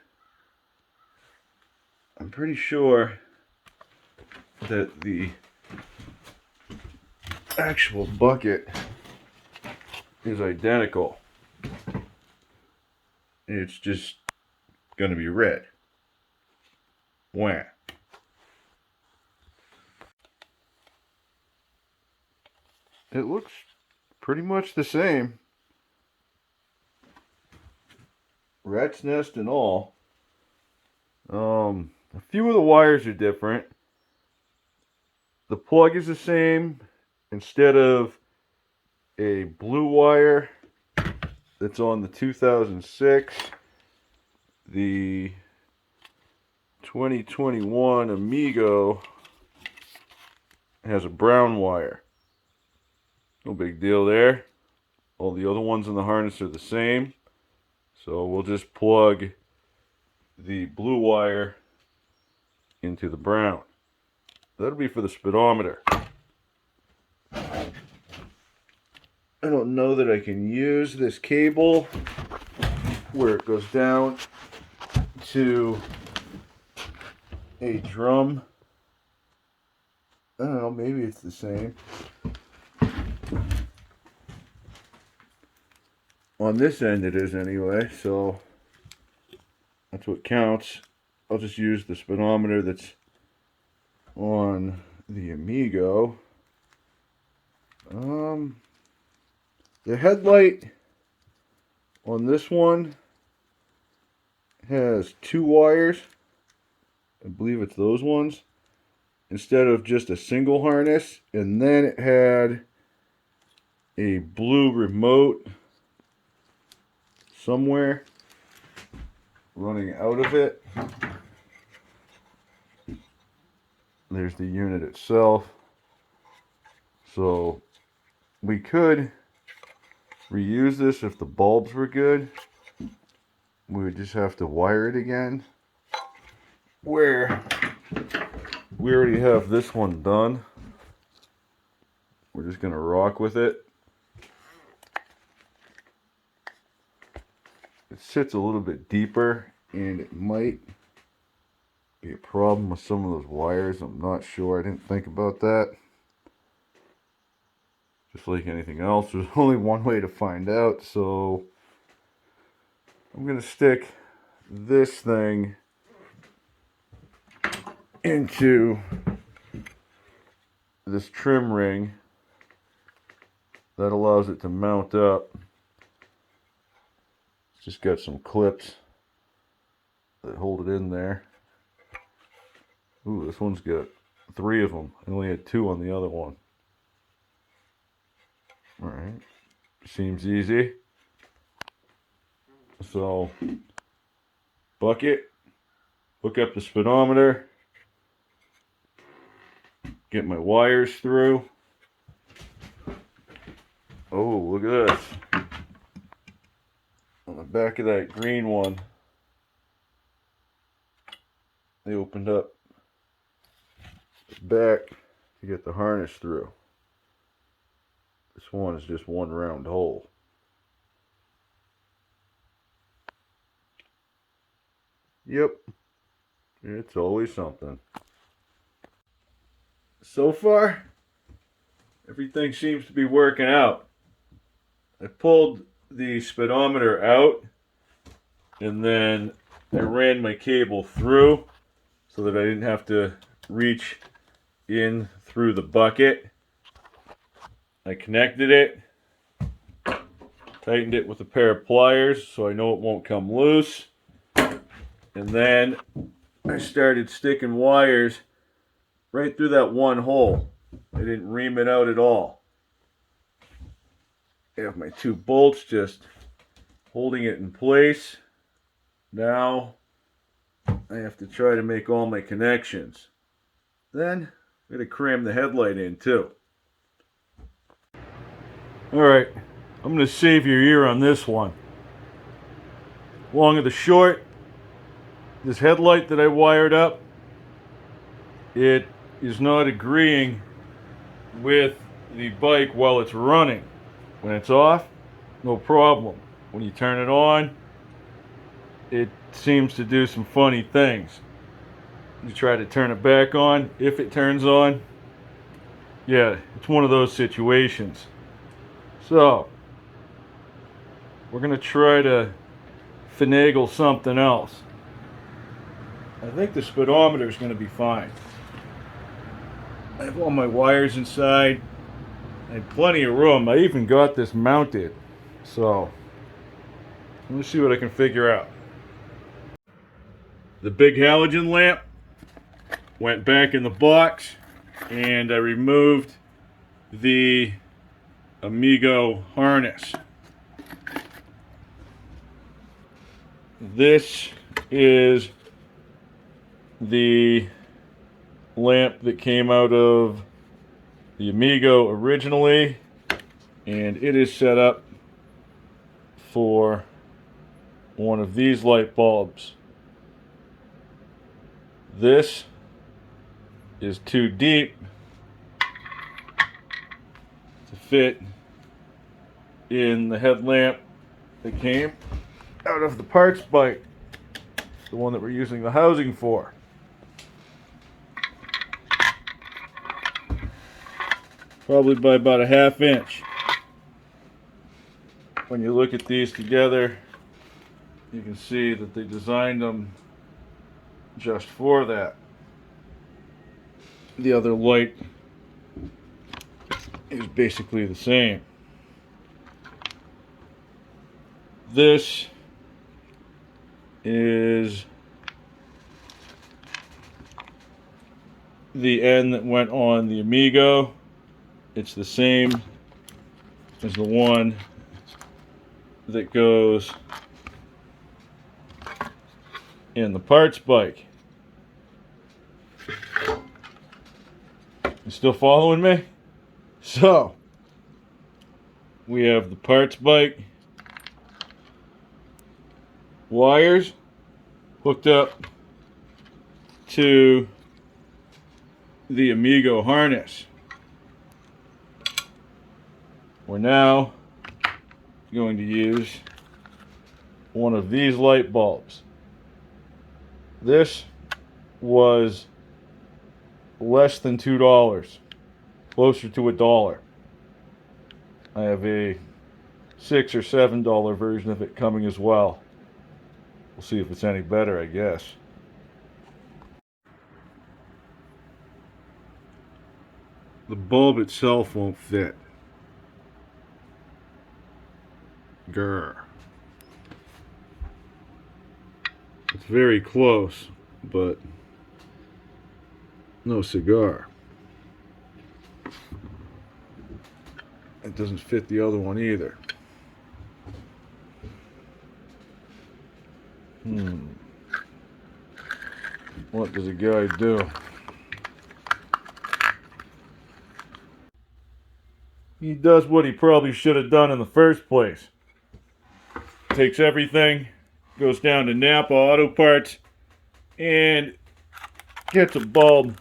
I'm pretty sure that the actual bucket is identical. It's just going to be red. Wah. It looks pretty much the same. Rat's nest and all. A few of the wires are different. The plug is the same. Instead of a blue wire that's on the 2006, the 2021 Amigo has a brown wire. No big deal there. All the other ones in the harness are the same. So we'll just plug the blue wire into the brown. That'll be for the speedometer. I don't know that I can use this cable where it goes down to a drum. I don't know, maybe it's the same. On this end it is anyway, so that's what counts. I'll just use the speedometer that's on the Amigo. The headlight on this one has 2 wires. I believe it's those ones, instead of just a single harness. And then it had a blue remote somewhere running out of it. There's the unit itself. So we could reuse this if the bulbs were good. We would just have to wire it again. Where we already have this one done. We're just going to rock with it. It sits a little bit deeper, and it might be a problem with some of those wires. I'm not sure. I didn't think about that. Just like anything else, there's only one way to find out. So I'm going to stick this thing into this trim ring that allows it to mount up. It's just got some clips that hold it in there. Ooh, this one's got 3 of them. I only had 2 on the other one. Alright, seems easy. So, bucket, hook up the speedometer, get my wires through. Oh, look at this. On the back of that green one, they opened up the back to get the harness through. This one is just one round hole. Yep, it's always something. So far, everything seems to be working out. I pulled the speedometer out, and then I ran my cable through so that I didn't have to reach in through the bucket. I connected it, tightened it with a pair of pliers so I know it won't come loose, and then I started sticking wires right through that one hole. I didn't ream it out at all. I have my 2 bolts just holding it in place. Now I have to try to make all my connections. Then I'm going to cram the headlight in too. Alright, I'm going to save your ear on this one. Long of the short, this headlight that I wired up, it is not agreeing with the bike while it's running. When it's off, no problem. When you turn it on, it seems to do some funny things. You try to turn it back on, if it turns on, yeah, it's one of those situations. So, we're going to try to finagle something else. I think the speedometer is going to be fine. I have all my wires inside. I have plenty of room. I even got this mounted. So, let me see what I can figure out. The big halogen lamp went back in the box, and I removed the Amigo harness. This is the lamp that came out of the Amigo originally, and it is set up for one of these light bulbs. This is too deep to fit in the headlamp that came out of the parts bike, the one that we're using the housing for. Probably by about a 1/2 inch. When you look at these together, you can see that they designed them just for that. The other light is basically the same. This is the end that went on the Amigo. It's the same as the one that goes in the parts bike. You still following me? So, we have the parts bike wires hooked up to the Amigo harness. We're now going to use one of these light bulbs. This was less than $2, closer to $1. I have a $6 or $7 version of it coming as well. We'll see if it's any better, I guess. The bulb itself won't fit. Grr. It's very close, but no cigar. It doesn't fit the other one either. What does a guy do? He does what he probably should have done in the first place. Takes everything, goes down to Napa Auto Parts, and gets a bulb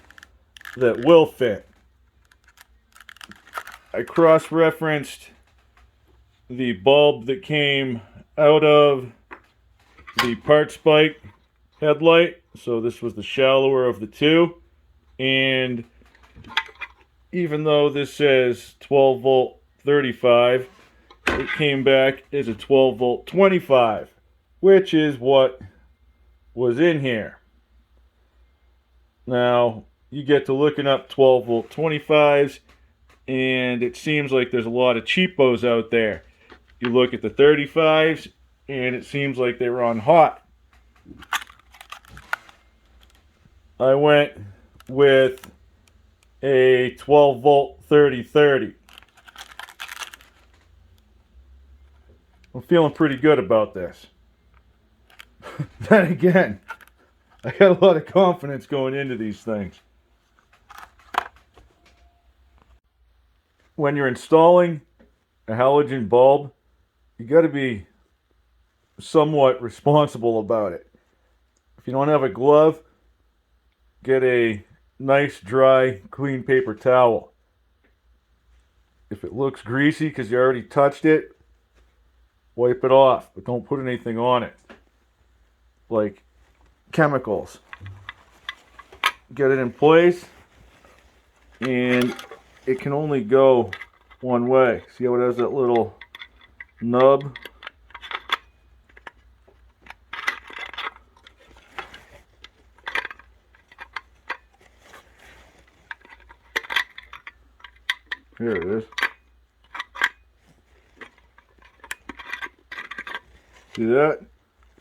that will fit. I cross-referenced the bulb that came out of the parts bike headlight, so this was the shallower of the two, and even though this says 12 volt 35, it came back as a 12 volt 25, which is what was in here. Now, you get to looking up 12 volt 25s, and it seems like there's a lot of cheapos out there. You look at the 35s, and it seems like they run hot. I went with a 12 volt 3030. I'm feeling pretty good about this. Then again, I got a lot of confidence going into these things. When you're installing a halogen bulb, you got to be somewhat responsible about it. If you don't have a glove, get a nice, dry, clean paper towel. If it looks greasy because you already touched it, wipe it off, but don't put anything on it, like chemicals. Get it in place, and it can only go one way. See how it has that little nub? Here it is. See that?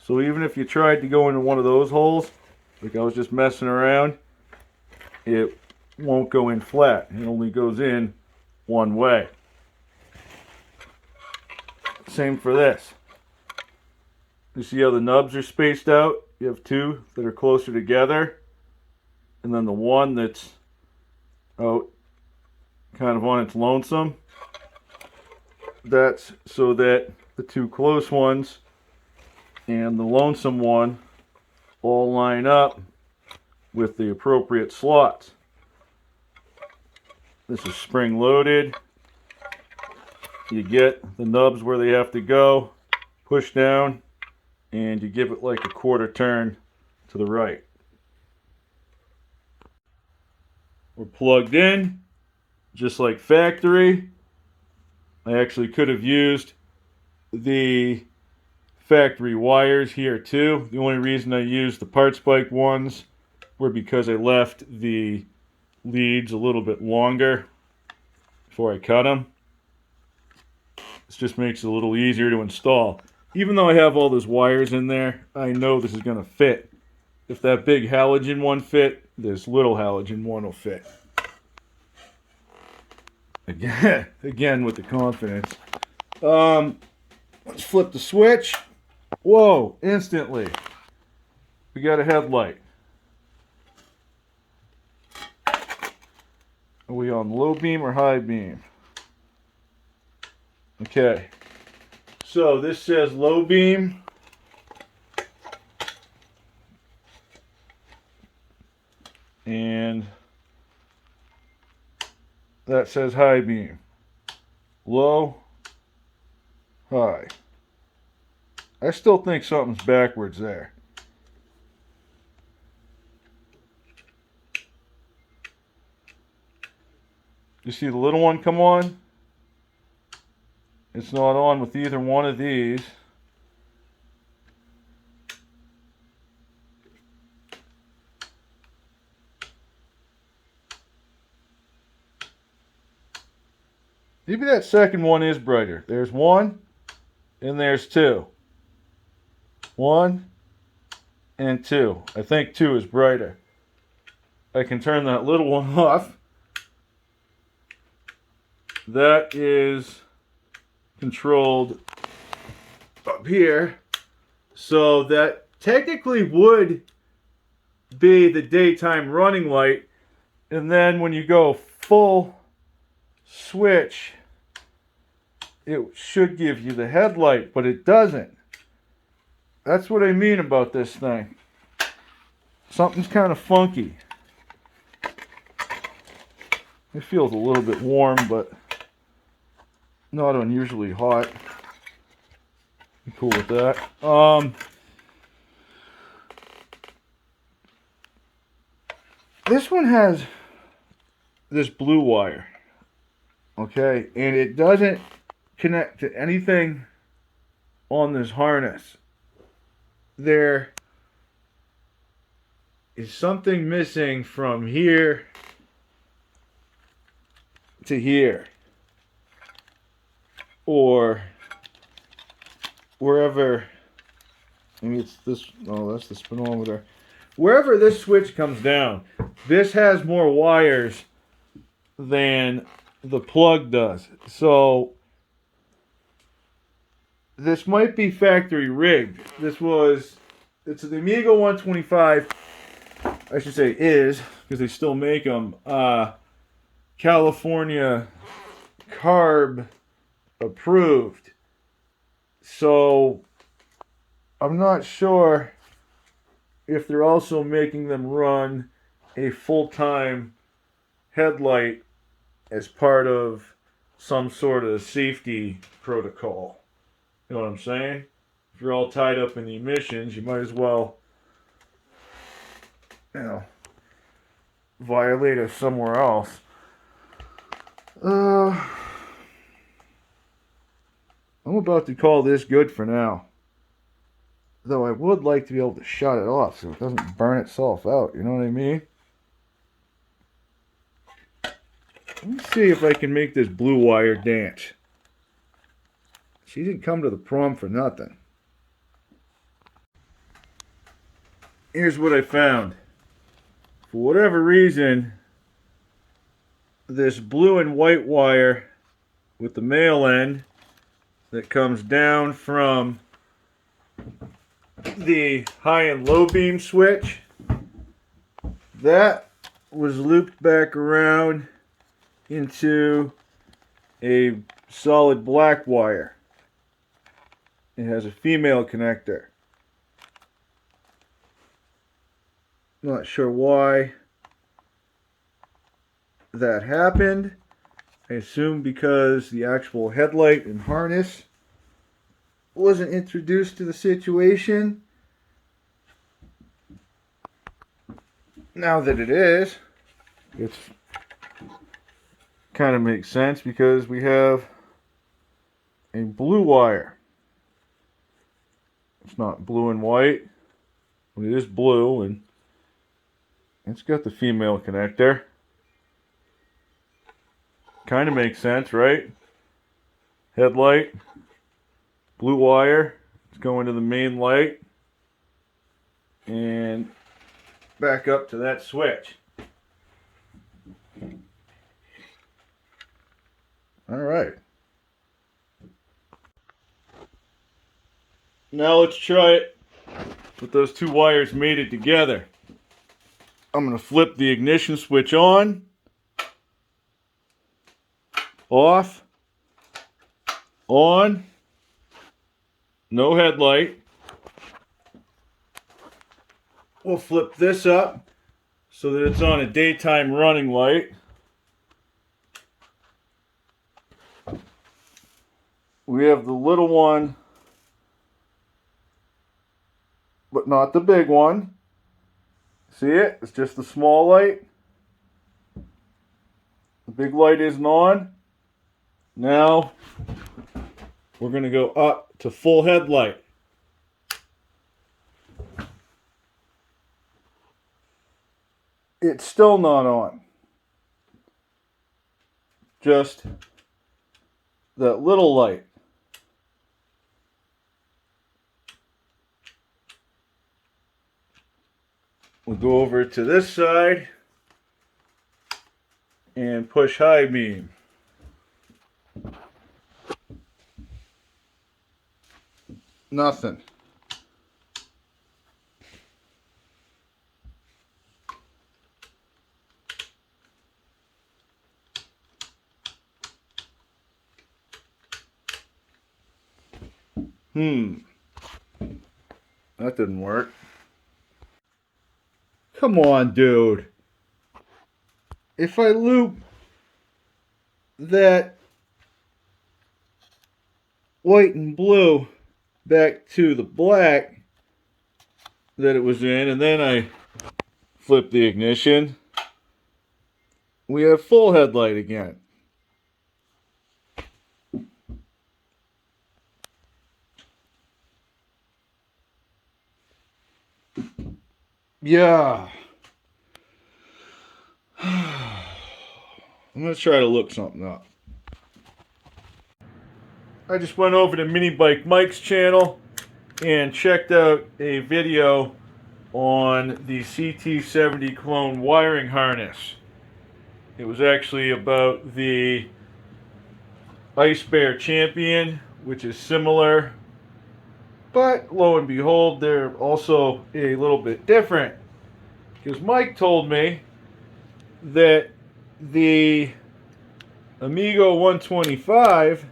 So even if you tried to go into one of those holes, like I was just messing around, it won't go in flat. It only goes in one way. Same for this. You see how the nubs are spaced out? You have two that are closer together, and then the one that's out kind of on its lonesome. That's so that the two close ones and the lonesome one all line up with the appropriate slots. This is spring loaded. You get the nubs where they have to go, push down, and you give it like a quarter turn to the right. We're plugged in, just like factory. I actually could have used the factory wires here too. The only reason I used the parts bike ones were because I left the leads a little bit longer before I cut them. This just makes it a little easier to install. Even though I have all those wires in there, I know this is going to fit. If that big halogen one fit, this little halogen one will fit. Again with the confidence. Let's flip the switch. Whoa, instantly. We got a headlight. Are we on low beam or high beam? Okay. So this says low beam. And that says high beam. Low, high. I still think something's backwards there. You see the little one come on? It's not on with either one of these. Maybe that second one is brighter. There's one, and there's two. One, and two. I think two is brighter. I can turn that little one off. That is controlled up here. So that technically would be the daytime running light. And then when you go full switch, it should give you the headlight, but it doesn't. That's what I mean about this thing. Something's kind of funky. It feels a little bit warm, but not unusually hot. I'm cool with that. This one has this blue wire. Okay, and it doesn't connect to anything on this harness. There is something missing from here to here, or wherever. Maybe it's this. Oh, that's the speedometer. Wherever this switch comes down, this has more wires than the plug does. So this might be factory rigged. It's the Amiga 125. I should say is, because they still make them. California carb approved. So I'm not sure if they're also making them run a full-time headlight as part of some sort of safety protocol. You know what I'm saying? If you're all tied up in the emissions, you might as well, violate it somewhere else. I'm about to call this good for now. Though I would like to be able to shut it off so it doesn't burn itself out. You know what I mean? Let me see if I can make this blue wire dance. She didn't come to the prom for nothing. Here's what I found. For whatever reason, this blue and white wire with the male end that comes down from the high and low beam switch, that was looped back around into a solid black wire. It has a female connector. Not sure why that happened. I assume because the actual headlight and harness wasn't introduced to the situation. Now that it is, it's kind of makes sense because we have a blue wire. It's not blue and white, but it is blue, and it's got the female connector. Kind of makes sense, right? Headlight, blue wire, it's going to the main light, and back up to that switch. All right. Now let's try it with those two wires mated together. I'm going to flip the ignition switch on, off, on, no headlight. We'll flip this up so that it's on a daytime running light. We have the little one, but not the big one. See it? It's just the small light. The big light isn't on. Now we're going to go up to full headlight. It's still not on. Just that little light. We'll go over to this side and push high beam. Nothing. That didn't work. Come on, dude. If I loop that white and blue back to the black that it was in, and then I flip the ignition, we have full headlight again. Yeah. I'm going to try to look something up. I just went over to Mini Bike Mike's channel and checked out a video on the CT70 clone wiring harness. It was actually about the Ice Bear Champion, which is similar, but lo and behold, they're also a little bit different. Because Mike told me that the Amigo 125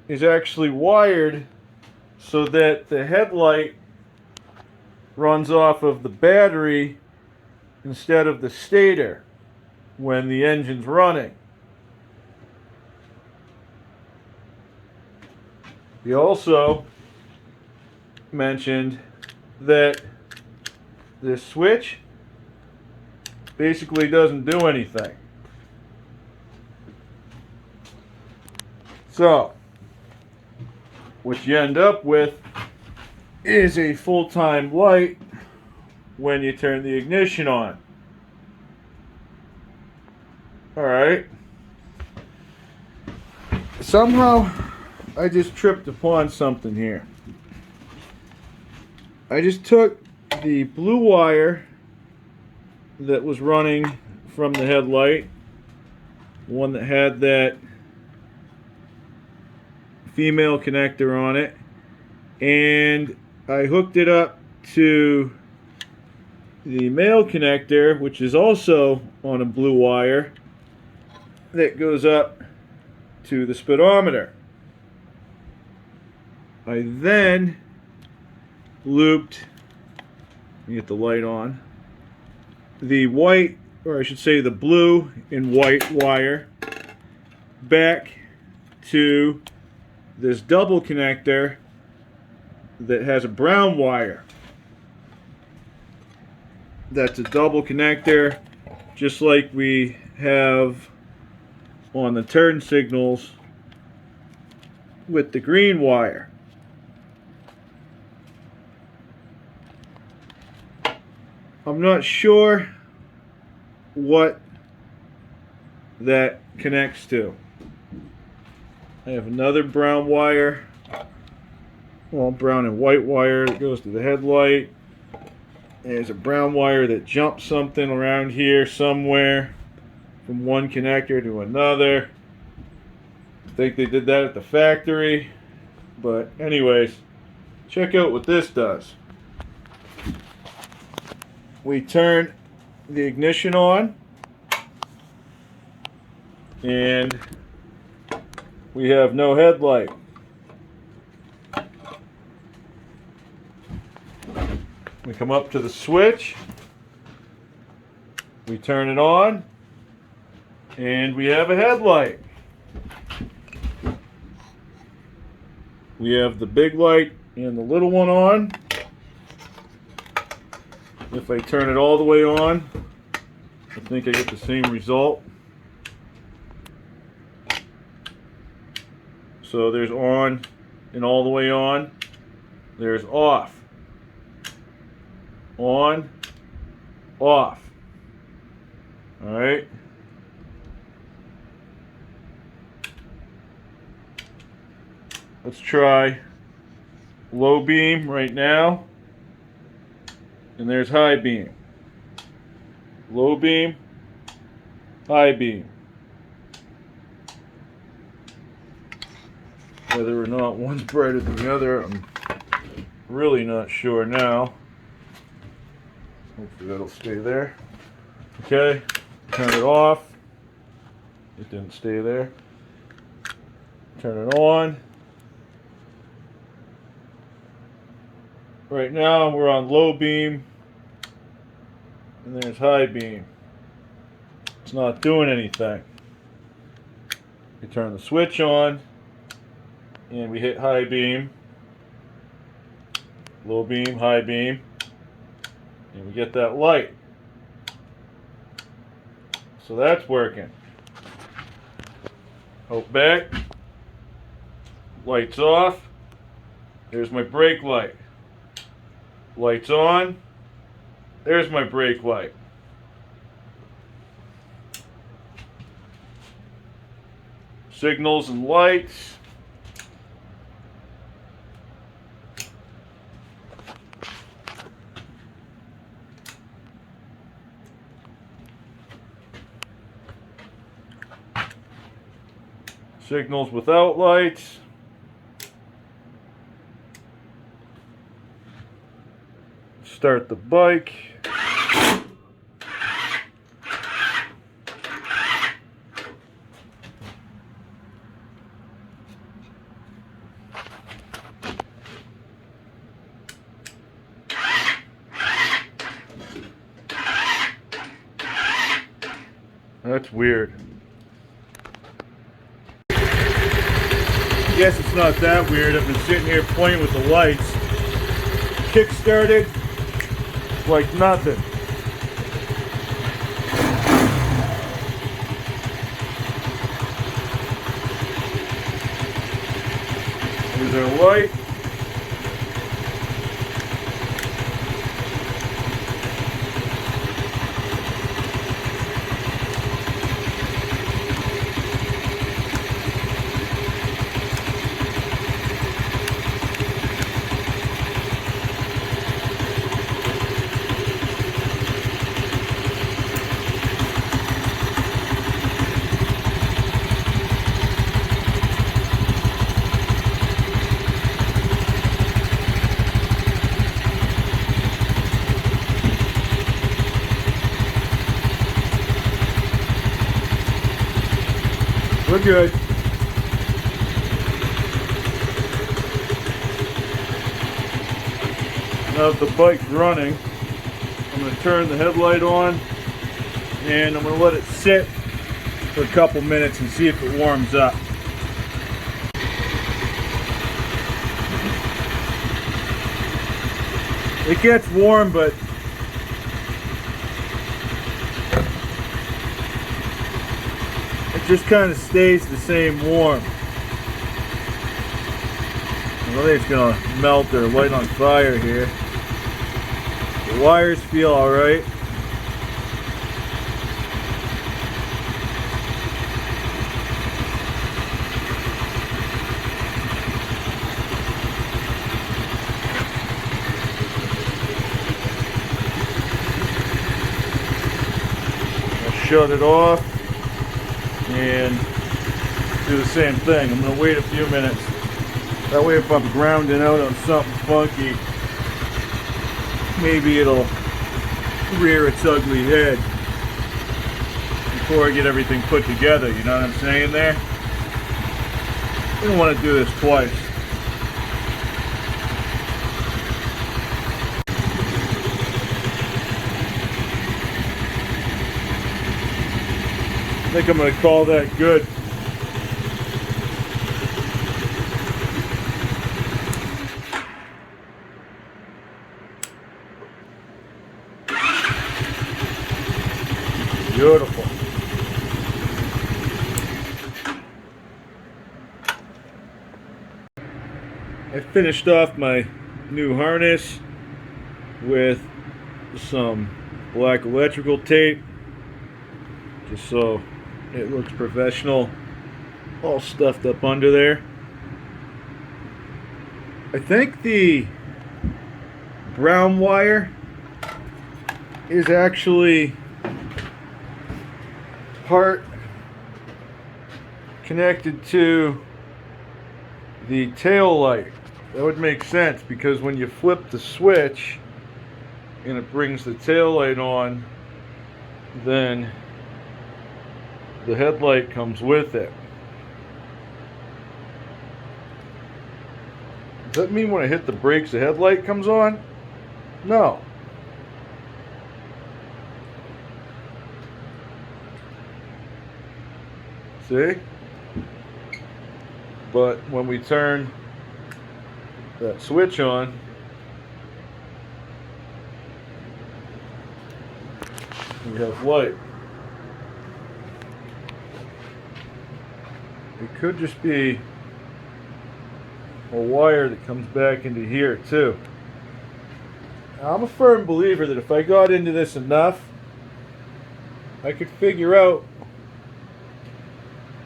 is actually wired so that the headlight runs off of the battery instead of the stator when the engine's running. He also mentioned that this switch basically doesn't do anything. So, what you end up with is a full-time light when you turn the ignition on. Alright. Somehow, I just tripped upon something here. I just took the blue wire that was running from the headlight, one that had that female connector on it, and I hooked it up to the male connector, which is also on a blue wire that goes up to the speedometer. I then looped, let me get the light on, the white, or I should say the blue and white wire back to this double connector that has a brown wire. That's a double connector, just like we have on the turn signals with the green wire. I'm not sure what that connects to. I have another brown wire, well, brown and white wire that goes to the headlight. There's a brown wire that jumps something around here somewhere from one connector to another. I think they did that at the factory. But anyways, check out what this does. We turn the ignition on, and we have no headlight. We come up to the switch, we turn it on, and we have a headlight. We have the big light and the little one on. If I turn it all the way on, I think I get the same result. So there's on and all the way on. There's off. On, off. Alright. Let's try low beam right now. And there's high beam. Low beam, high beam. Whether or not one's brighter than the other, I'm really not sure now. Hopefully that'll stay there. Okay, turn it off. It didn't stay there. Turn it on. Right now we're on low beam, and there's high beam. It's not doing anything. We turn the switch on, and we hit high beam, low beam, high beam, and we get that light. So that's working. Out back, lights off. There's my brake light. Lights on. There's my brake light. Signals and lights. Signals without lights. Start the bike. That's weird. I guess it's not that weird. I've been sitting here playing with the lights. Kick started like nothing. There's our light. We're good. Now that the bike's running, I'm going to turn the headlight on and I'm going to let it sit for a couple minutes and see if it warms up. It gets warm, but it just kind of stays the same warm. I think it's going to melt or light on fire here. The wires feel alright. I'll shut it off and do the same thing. I'm going to wait a few minutes. That way if I'm grounding out on something funky, maybe it'll rear its ugly head before I get everything put together. You know what I'm saying there? You don't want to do this twice. I think I'm going to call that good. I finished off my new harness with some black electrical tape, just so it looks professional, all stuffed up under there. I think the brown wire is actually part connected to the tail light. That would make sense, because when you flip the switch and it brings the tail light on, then the headlight comes with it. Does that mean when I hit the brakes the headlight comes on? No. See? But when we turn that switch on, we have light. It could just be a wire that comes back into here too. Now, I'm a firm believer that if I got into this enough, I could figure out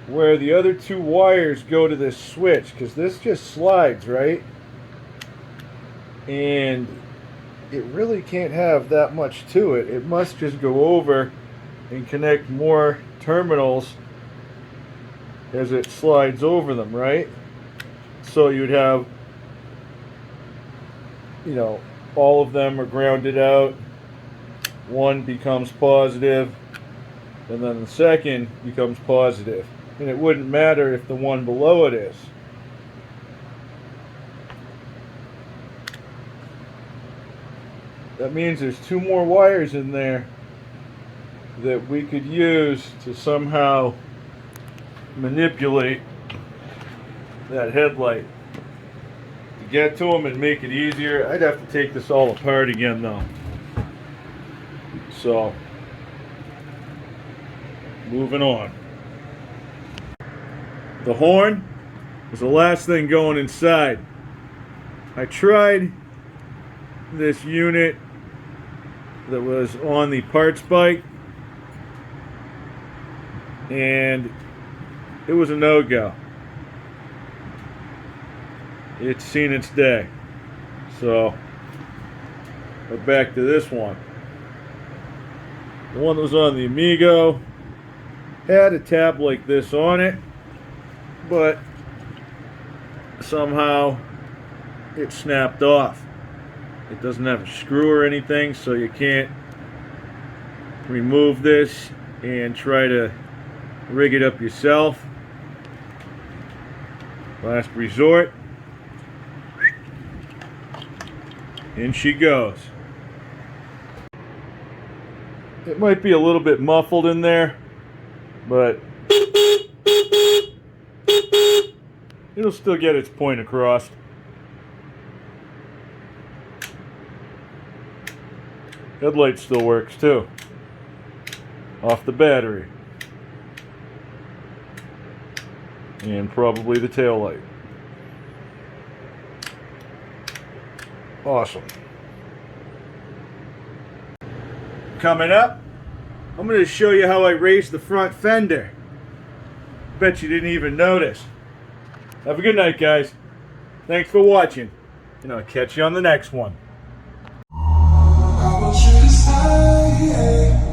where the other two wires go to this switch, because this just slides, right? And it really can't have that much to it. It must just go over and connect more terminals as it slides over them, right? So you'd have, you know, all of them are grounded out. One becomes positive, and then the second becomes positive. And it wouldn't matter if the one below it is. That means there's two more wires in there that we could use to somehow manipulate that headlight. To get to them and make it easier, I'd have to take this all apart again though. So, moving on. The horn was the last thing going inside. I tried this unit that was on the parts bike, and it was a no-go. It's seen its day. So we're back to this one. The one that was on the Amigo had a tab like this on it, but somehow it snapped off. It doesn't have a screw or anything, so you can't remove this and try to rig it up yourself. Last resort. In she goes. It might be a little bit muffled in there, but it'll still get its point across. Headlight still works too, off the battery, and probably the tail light. Awesome. Coming up, I'm going to show you how I raised the front fender. Bet you didn't even notice. Have a good night, guys. Thanks for watching, and I'll catch you on the next one. I want you to stay.